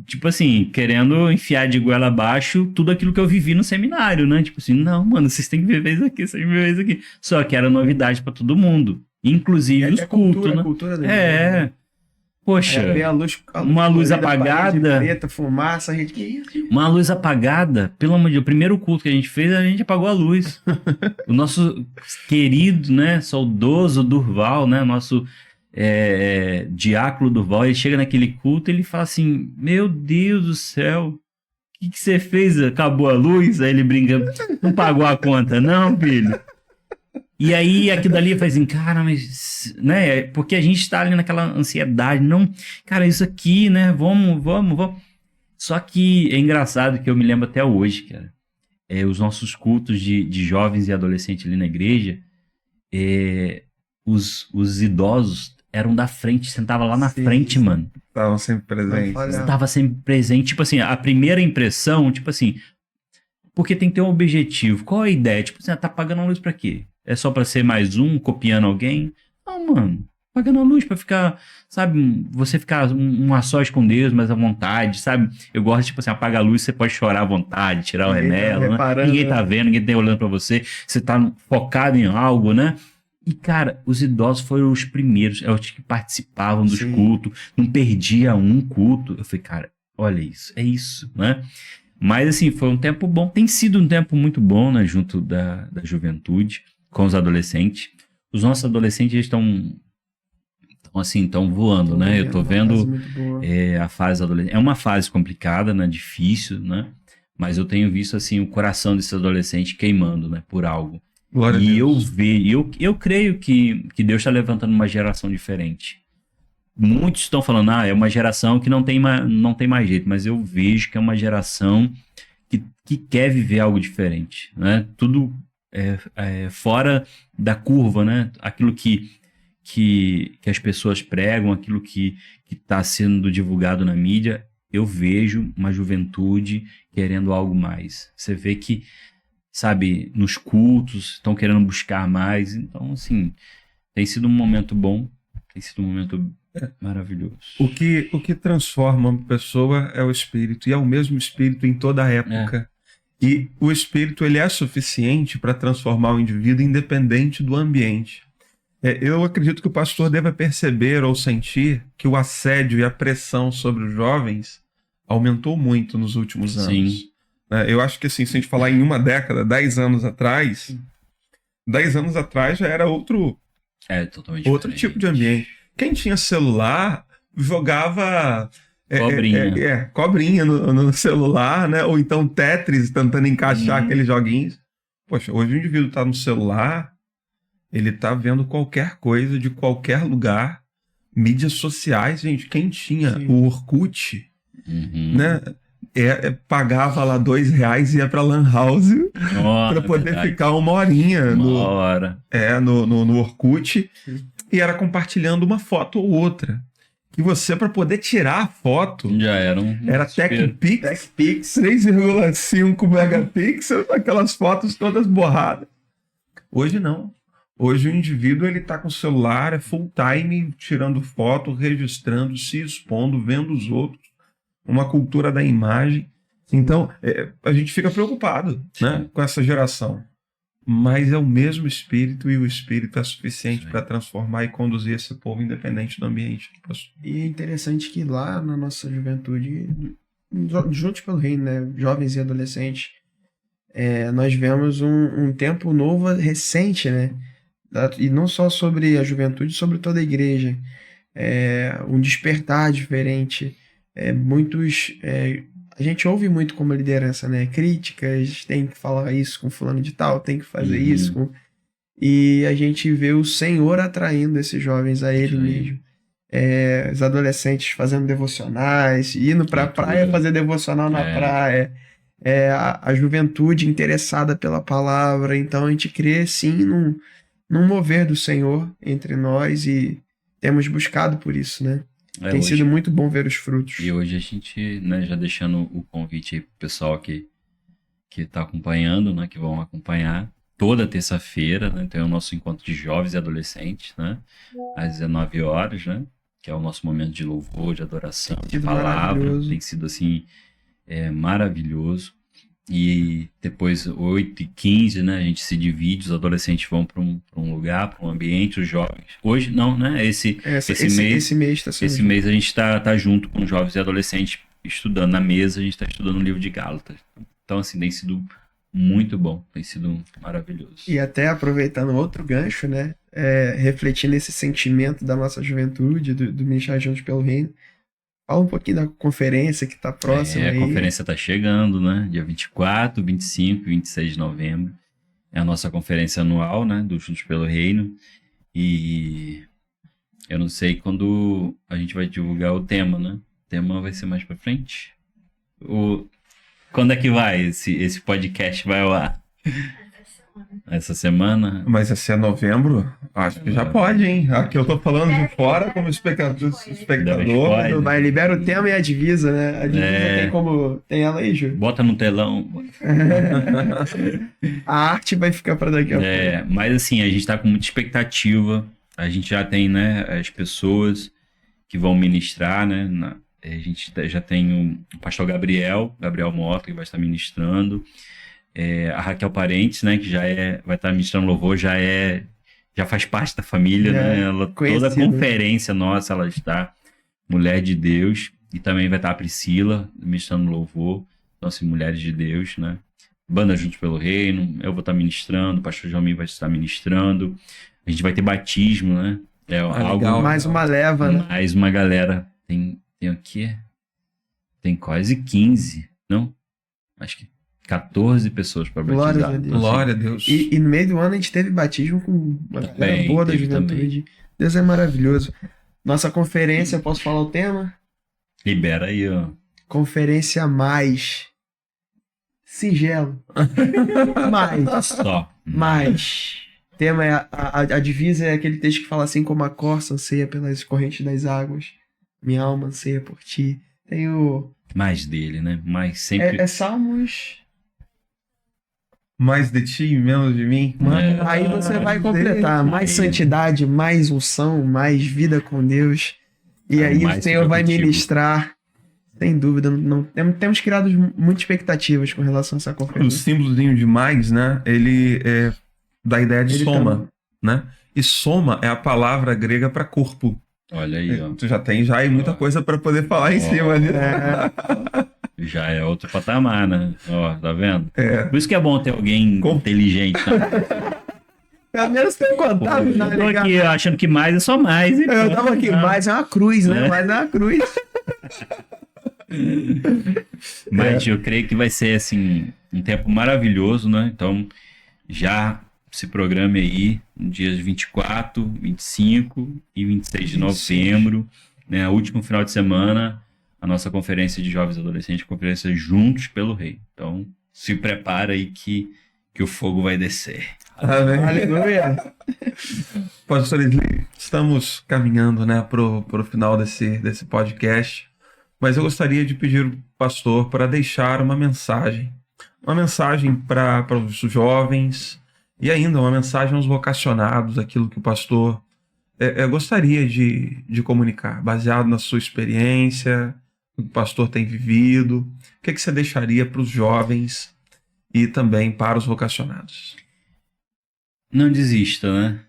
tipo assim, querendo enfiar de goela abaixo tudo aquilo que eu vivi no seminário, né? Tipo assim, não, mano, vocês têm que viver isso aqui, vocês têm que viver isso aqui. Só que era novidade pra todo mundo, inclusive os cultos, né? Cultura da Poxa, uma luz apagada, preta, fumaça, a gente, que isso? Uma luz apagada, pelo amor de Deus, o primeiro culto que a gente apagou a luz. O nosso querido, né, saudoso Durval, né, nosso Diácono Durval, ele chega naquele culto e ele fala assim, meu Deus do céu, o que você fez? Acabou a luz? Aí ele brinca, não pagou a conta não, filho? E aí aquilo dali faz assim, cara, mas, né, porque a gente tá ali naquela ansiedade, não, cara, isso aqui, né, vamos. Só que é engraçado que eu me lembro até hoje, cara, os nossos cultos de jovens e adolescentes ali na igreja, os idosos eram da frente, sentava lá na frente, mano. Estavam sempre presentes. Estava sempre presente. Tipo assim, a primeira impressão, tipo assim, porque tem que ter um objetivo. Qual é a ideia? Tipo assim, tá pagando a luz pra quê? É só pra ser mais um, copiando alguém? Não, mano. Pagando a luz pra ficar, sabe, você ficar a sós com Deus, mas à vontade, sabe? Eu gosto, tipo assim, apaga a luz, você pode chorar à vontade, tirar o remelo, né? Ninguém tá vendo, ninguém tá olhando pra você, você tá focado em algo, né? E, cara, os idosos foram os primeiros, os que participavam dos cultos, não perdia um culto. Eu falei, cara, olha isso, é isso, né? Mas, assim, foi um tempo bom, tem sido um tempo muito bom, né, junto da juventude, com os adolescentes. Os nossos adolescentes estão voando, né? Eu tô vendo a fase adolescente. É uma fase complicada, né? Difícil, né? Mas eu tenho visto, assim, o coração desses adolescentes queimando, né? Por algo. Glória e a Deus. Eu creio que Deus está levantando uma geração diferente. Muitos estão falando, é uma geração que não tem mais jeito. Mas eu vejo que é uma geração que quer viver algo diferente, né? Tudo fora da curva, né? Aquilo que as pessoas pregam, aquilo que está sendo divulgado na mídia, eu vejo uma juventude querendo algo mais. Você vê que, sabe, nos cultos, estão querendo buscar mais. Então, assim, tem sido um momento bom, tem sido um momento maravilhoso. O que transforma uma pessoa é o Espírito, e é o mesmo Espírito em toda a época. E o Espírito, ele é suficiente para transformar o indivíduo independente do ambiente. Eu acredito que o pastor deva perceber ou sentir que o assédio e a pressão sobre os jovens aumentou muito nos últimos anos. Sim. Eu acho que, assim, se a gente falar em uma década, 10 anos atrás, 10 anos atrás já era outro tipo de ambiente. Quem tinha celular jogava cobrinha no celular, né? Ou então Tetris, tentando encaixar aqueles joguinhos. Poxa, hoje o indivíduo está no celular, ele tá vendo qualquer coisa de qualquer lugar. Mídias sociais, gente, quem tinha o Orkut, né? Pagava lá R$2 e ia pra Lan House para poder ficar uma horinha no Orkut, e era compartilhando uma foto ou outra. E você, para poder tirar a foto, já era TechPix 3,5 megapixels, aquelas fotos todas borradas. Hoje não. Hoje o indivíduo, ele tá com o celular, full time, tirando foto, registrando, se expondo, vendo os outros. Uma cultura da imagem. Então, a gente fica preocupado, né, com essa geração. Mas é o mesmo Espírito, e o Espírito é suficiente para transformar e conduzir esse povo independente do ambiente. E é interessante que lá na nossa juventude, juntos pelo reino, né, jovens e adolescentes, nós vemos um tempo novo, recente, né? E não só sobre a juventude, sobre toda a igreja. Um despertar diferente. A gente ouve muito como liderança, né? Críticas, tem que falar isso com fulano de tal, tem que fazer isso. E a gente vê o Senhor atraindo esses jovens a Ele mesmo. Os adolescentes fazendo devocionais, indo pra praia fazer devocional na praia. A juventude interessada pela palavra. Então a gente crê, sim, num mover do Senhor entre nós, e temos buscado por isso, né? Tem sido muito bom ver os frutos. E hoje a gente, né, já deixando o convite aí pro pessoal que tá acompanhando, né, que vão acompanhar toda terça-feira, né, tem o nosso encontro de jovens e adolescentes, né, às 19 horas, né, que é o nosso momento de louvor, de adoração, de palavra. Tem sido, assim, maravilhoso. E depois, 8h15, né, a gente se divide, os adolescentes vão para um lugar, para um ambiente, os jovens. Hoje não, né? Esse mês a gente está junto com os jovens e adolescentes estudando na mesa, a gente está estudando o livro de Gálatas. Então, assim, tem sido muito bom, tem sido maravilhoso. E até aproveitando outro gancho, né, refletindo esse sentimento da nossa juventude, do Ministério Juntos pelo Reino. Fala um pouquinho da conferência que está próxima aí. A conferência está chegando, né? Dia 24, 25 e 26 de novembro. É a nossa conferência anual, né? Do Juntos pelo Reino. E eu não sei quando a gente vai divulgar o tema, né? O tema vai ser mais para frente? Quando é que vai esse podcast? Vai ao ar? Essa semana? Mas esse é novembro? Acho que já pode, hein? Aqui eu tô falando de fora como espectador. Vai, libera o tema e a divisa, né? A divisa tem como... Tem ela aí, Ju? Bota no telão. A arte vai ficar pra daqui a pouco. Mas assim, a gente tá com muita expectativa. A gente já tem, né, as pessoas que vão ministrar, né? A gente já tem o pastor Gabriel Mota, que vai estar ministrando. A Raquel Parentes, né, que vai estar ministrando louvor, já faz parte da família, né? Toda a conferência nossa, ela está, mulher de Deus, e também vai estar a Priscila ministrando louvor, então assim, mulheres de Deus, né? Banda Juntos pelo Reino, eu vou estar ministrando, o pastor João vai estar ministrando, a gente vai ter batismo, né? Legal. Mais uma leva, né? Mais uma galera, tem o quê? Tem quase 15, não? Acho que 14 pessoas para batizar. Glória a Deus. E no meio do ano a gente teve batismo com uma galera boa da juventude. Também. Deus é maravilhoso. Nossa conferência, posso falar o tema? Libera aí, ó. Conferência mais singelo. Mais. Só. Mais. O tema é a divisa é aquele texto que fala assim: como a corça anseia pelas correntes das águas, minha alma anseia por ti. Tem o... Mais dele, né? Mais sempre... É Salmos... Mais de ti, menos de mim. Aí você vai completar. Mais santidade, mais unção, mais vida com Deus. E aí o Senhor vai ministrar. Sem dúvida. Temos criado muitas expectativas com relação a essa conferência. O símbolozinho de mais, né? Ele é da ideia de soma, né? E soma é a palavra grega para corpo. Olha aí, ó. Tu já tem muita coisa para poder falar em cima ali. Já é outro patamar, né? Ó, tá vendo? Por isso que é bom ter alguém inteligente, né? Pelo menos tem contato. Eu tô aqui achando que mais é só mais. Eu tava aqui, mais é uma cruz, né? Mais é uma cruz. Mas eu creio que vai ser, assim, um tempo maravilhoso, né? Então, já se programe aí, nos dias 24, 25 e 26 de novembro, né? Último final de semana, a nossa conferência de jovens e adolescentes, conferência Juntos pelo Rei. Então, se prepara aí que o fogo vai descer. Amém. Aleluia. Pastor Sli, estamos caminhando, né, pro final desse podcast, mas eu gostaria de pedir ao pastor para deixar uma mensagem para os jovens e ainda uma mensagem aos vocacionados, aquilo que o pastor gostaria de comunicar, baseado na sua experiência, o que o pastor tem vivido. O que você deixaria para os jovens e também para os vocacionados? Não desista, né?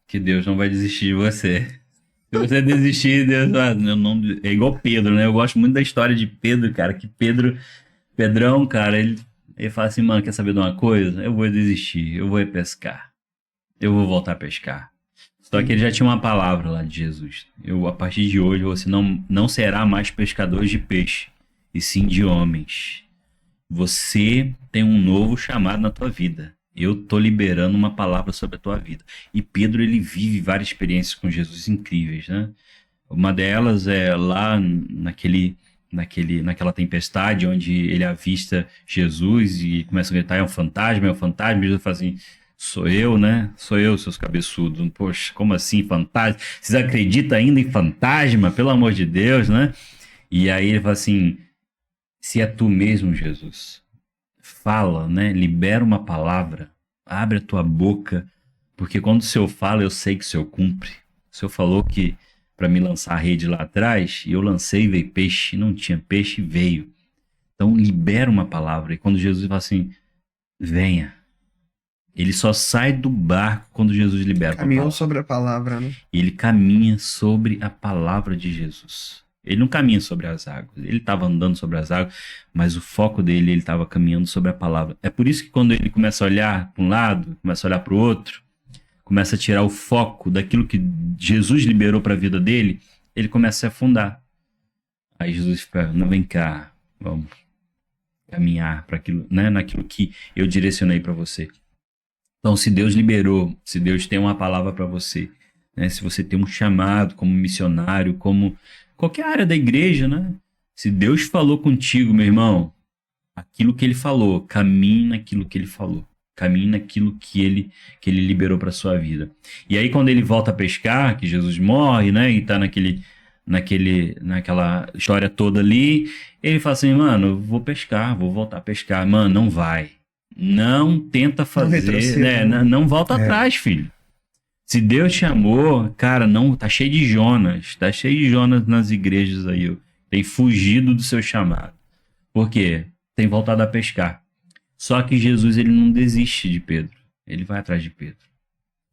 Que Deus não vai desistir de você. Se você desistir, Deus não... É igual Pedro, né? Eu gosto muito da história de Pedro, cara. Que Pedrão, cara, ele fala assim, mano, quer saber de uma coisa? Eu vou desistir, eu vou ir pescar. Eu vou voltar a pescar. Só que ele já tinha uma palavra lá de Jesus. A partir de hoje, você não será mais pescador de peixe, e sim de homens. Você tem um novo chamado na tua vida. Eu tô liberando uma palavra sobre a tua vida. E Pedro, ele vive várias experiências com Jesus incríveis, né? Uma delas é lá naquela tempestade, onde ele avista Jesus e começa a gritar, é um fantasma, e Jesus fala assim, sou eu, né? Sou eu, seus cabeçudos. Poxa, como assim fantasma? Vocês acreditam ainda em fantasma? Pelo amor de Deus, né? E aí ele fala assim, se é tu mesmo, Jesus, fala, né? Libera uma palavra, abre a tua boca, porque quando o Senhor fala, eu sei que o Senhor cumpre. O Senhor falou que para me lançar a rede lá atrás, e eu lancei e veio peixe, não tinha peixe, veio. Então libera uma palavra, e quando Jesus fala assim, venha, ele só sai do barco quando Jesus libera a palavra. Caminhou sobre a palavra, né? Ele caminha sobre a palavra de Jesus. Ele não caminha sobre as águas, ele estava andando sobre as águas, mas o foco dele, ele estava caminhando sobre a palavra. É por isso que quando ele começa a olhar para um lado, começa a olhar para o outro, começa a tirar o foco daquilo que Jesus liberou para a vida dele, ele começa a se afundar. Aí Jesus fala, não, vem cá, vamos caminhar para aquilo, né, naquilo que eu direcionei para você. Então, se Deus liberou, se Deus tem uma palavra para você, né, se você tem um chamado como missionário, como qualquer área da igreja, né? Se Deus falou contigo, meu irmão, aquilo que ele falou, caminhe naquilo que ele falou. Caminhe naquilo que ele liberou para sua vida. E aí quando ele volta a pescar, que Jesus morre, né, e tá naquela história toda ali, ele fala assim, mano, eu vou pescar, vou voltar a pescar. Mano, não vai. Não tenta fazer, né? Não volta atrás, filho. Se Deus te amou, cara, não, tá cheio de Jonas. Tá cheio de Jonas nas igrejas aí. Tem fugido do seu chamado. Por quê? Tem voltado a pescar. Só que Jesus, ele não desiste de Pedro. Ele vai atrás de Pedro.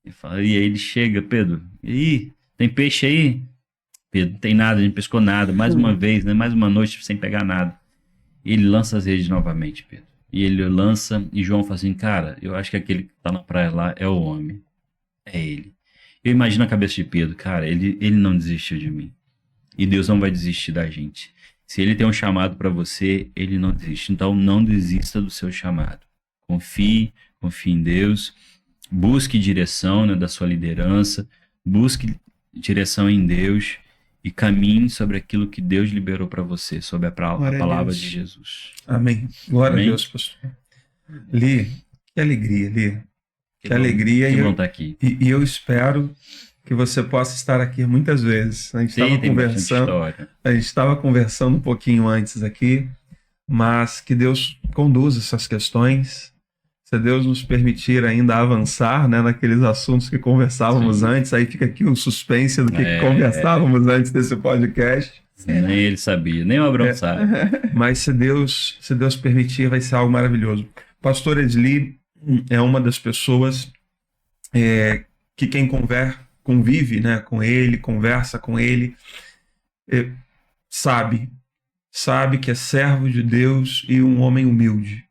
E aí ele chega, Pedro, e aí, tem peixe aí? Pedro, não tem nada, a gente pescou nada. Mais uma vez, né? Mais uma noite sem pegar nada. E ele lança as redes novamente, Pedro. E ele lança, e João fala assim, cara, eu acho que aquele que tá na praia lá é o homem. É ele. Eu imagino a cabeça de Pedro, cara, ele não desistiu de mim. E Deus não vai desistir da gente. Se ele tem um chamado para você, ele não desiste. Então não desista do seu chamado. Confie em Deus. Busque direção, né, da sua liderança. Busque direção em Deus. E caminhe sobre aquilo que Deus liberou para você, sobre a palavra de Jesus. Amém. Glória a Deus, pastor. Li, que alegria, Li. Que alegria. Que bom estar aqui. E eu espero que você possa estar aqui muitas vezes. A gente estava conversando um pouquinho antes aqui, mas que Deus conduza essas questões. Se Deus nos permitir ainda avançar, né, naqueles assuntos que conversávamos antes, aí fica aqui o suspense do que conversávamos antes desse podcast. Nem ele sabia, nem o Abraão sabe. Mas se Deus permitir, vai ser algo maravilhoso. Pastor Esli é uma das pessoas que quem convive, né, com ele, conversa com ele, sabe que é servo de Deus e um homem humilde.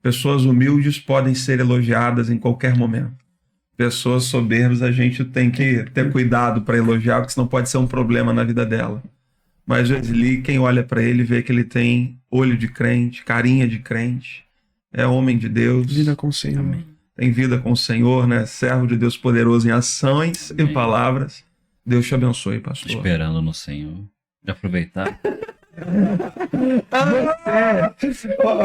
Pessoas humildes podem ser elogiadas em qualquer momento. Pessoas soberbas a gente tem que ter cuidado para elogiar, porque senão pode ser um problema na vida dela. Mas o Esli, quem olha para ele, vê que ele tem olho de crente, carinha de crente, é homem de Deus. Vida com o Senhor. Amém. Tem vida com o Senhor, né? Servo de Deus poderoso em ações e palavras. Deus te abençoe, pastor. Esperando no Senhor. De aproveitar.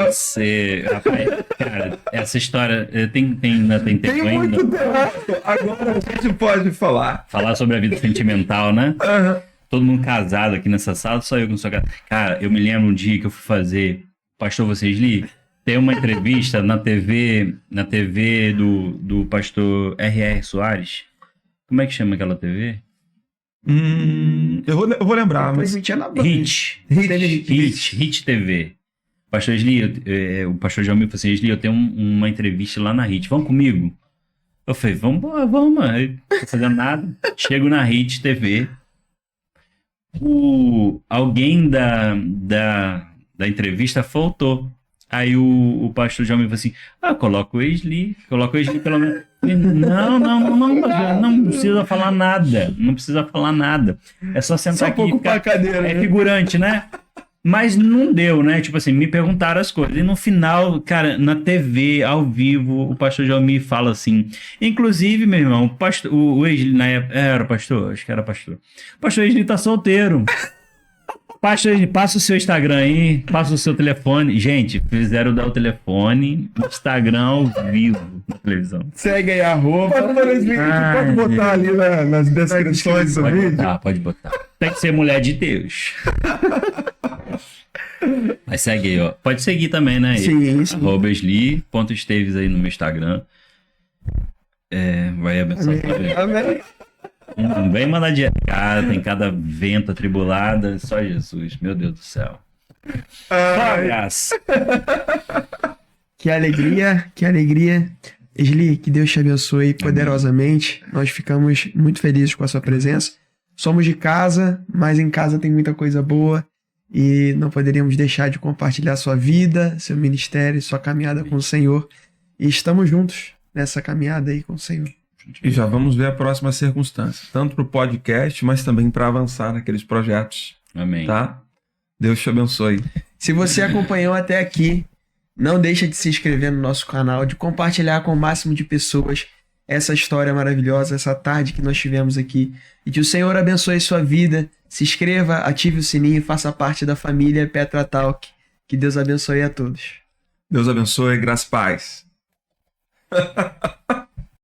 Você, rapaz, cara, essa história tem tempo ainda? Muito tempo. Agora a gente pode falar. Falar sobre a vida sentimental, né? Uhum. Todo mundo casado aqui nessa sala, só eu que não sou casado. Cara, eu me lembro um dia que eu fui fazer, pastor, vocês li? Tem uma entrevista na TV do pastor R.R. Soares. Como é que chama aquela TV? Eu vou lembrar, mas... Hit TV. Pastor Esli, o pastor Jalmir falou assim, Esli, eu tenho uma entrevista lá na Hit, vamos comigo? Eu falei, vamos, não tô fazendo nada. Chego na Hit TV, alguém da entrevista faltou. Aí o pastor Jalmir falou assim, coloca o Esli pelo menos. Não precisa falar nada. Não precisa falar nada. É só sentar aqui e ficar... cadeira, é figurante, né? Mas não deu, né? Tipo assim, me perguntaram as coisas. E no final, cara, na TV, ao vivo, o pastor Jalmir fala assim. Inclusive, meu irmão, o Esli, na época... Era pastor? Acho que era pastor. O pastor Esli tá solteiro. Pastor Esli, passa o seu Instagram aí, passa o seu telefone. Gente, fizeram dar o telefone, Instagram ao vivo na televisão. Segue aí a roupa. Pode botar ali nas descrições do vídeo. Pode botar. Tem que ser mulher de Deus. Mas segue aí, ó. Pode seguir também, né? Sim. @esli.esteves aí no meu Instagram. Vai abençoar. Amém. Não vem mandar dinheiro. Cara, tem cada venta atribulada, só Jesus, meu Deus do céu. Que alegria. Esli, que Deus te abençoe poderosamente. Nós ficamos muito felizes com a sua presença. Somos de casa, mas em casa tem muita coisa boa e não poderíamos deixar de compartilhar sua vida, seu ministério, sua caminhada com o Senhor. E estamos juntos nessa caminhada aí com o Senhor. E já vamos ver a próxima circunstância, tanto para o podcast, mas também para avançar naqueles projetos. Amém. Tá? Deus te abençoe. Se você acompanhou até aqui, não deixa de se inscrever no nosso canal, de compartilhar com o máximo de pessoas essa história maravilhosa, essa tarde que nós tivemos aqui. E que o Senhor abençoe sua vida. Se inscreva, ative o sininho e faça parte da família Petra Talk. Que Deus abençoe a todos. Deus abençoe, graça e paz.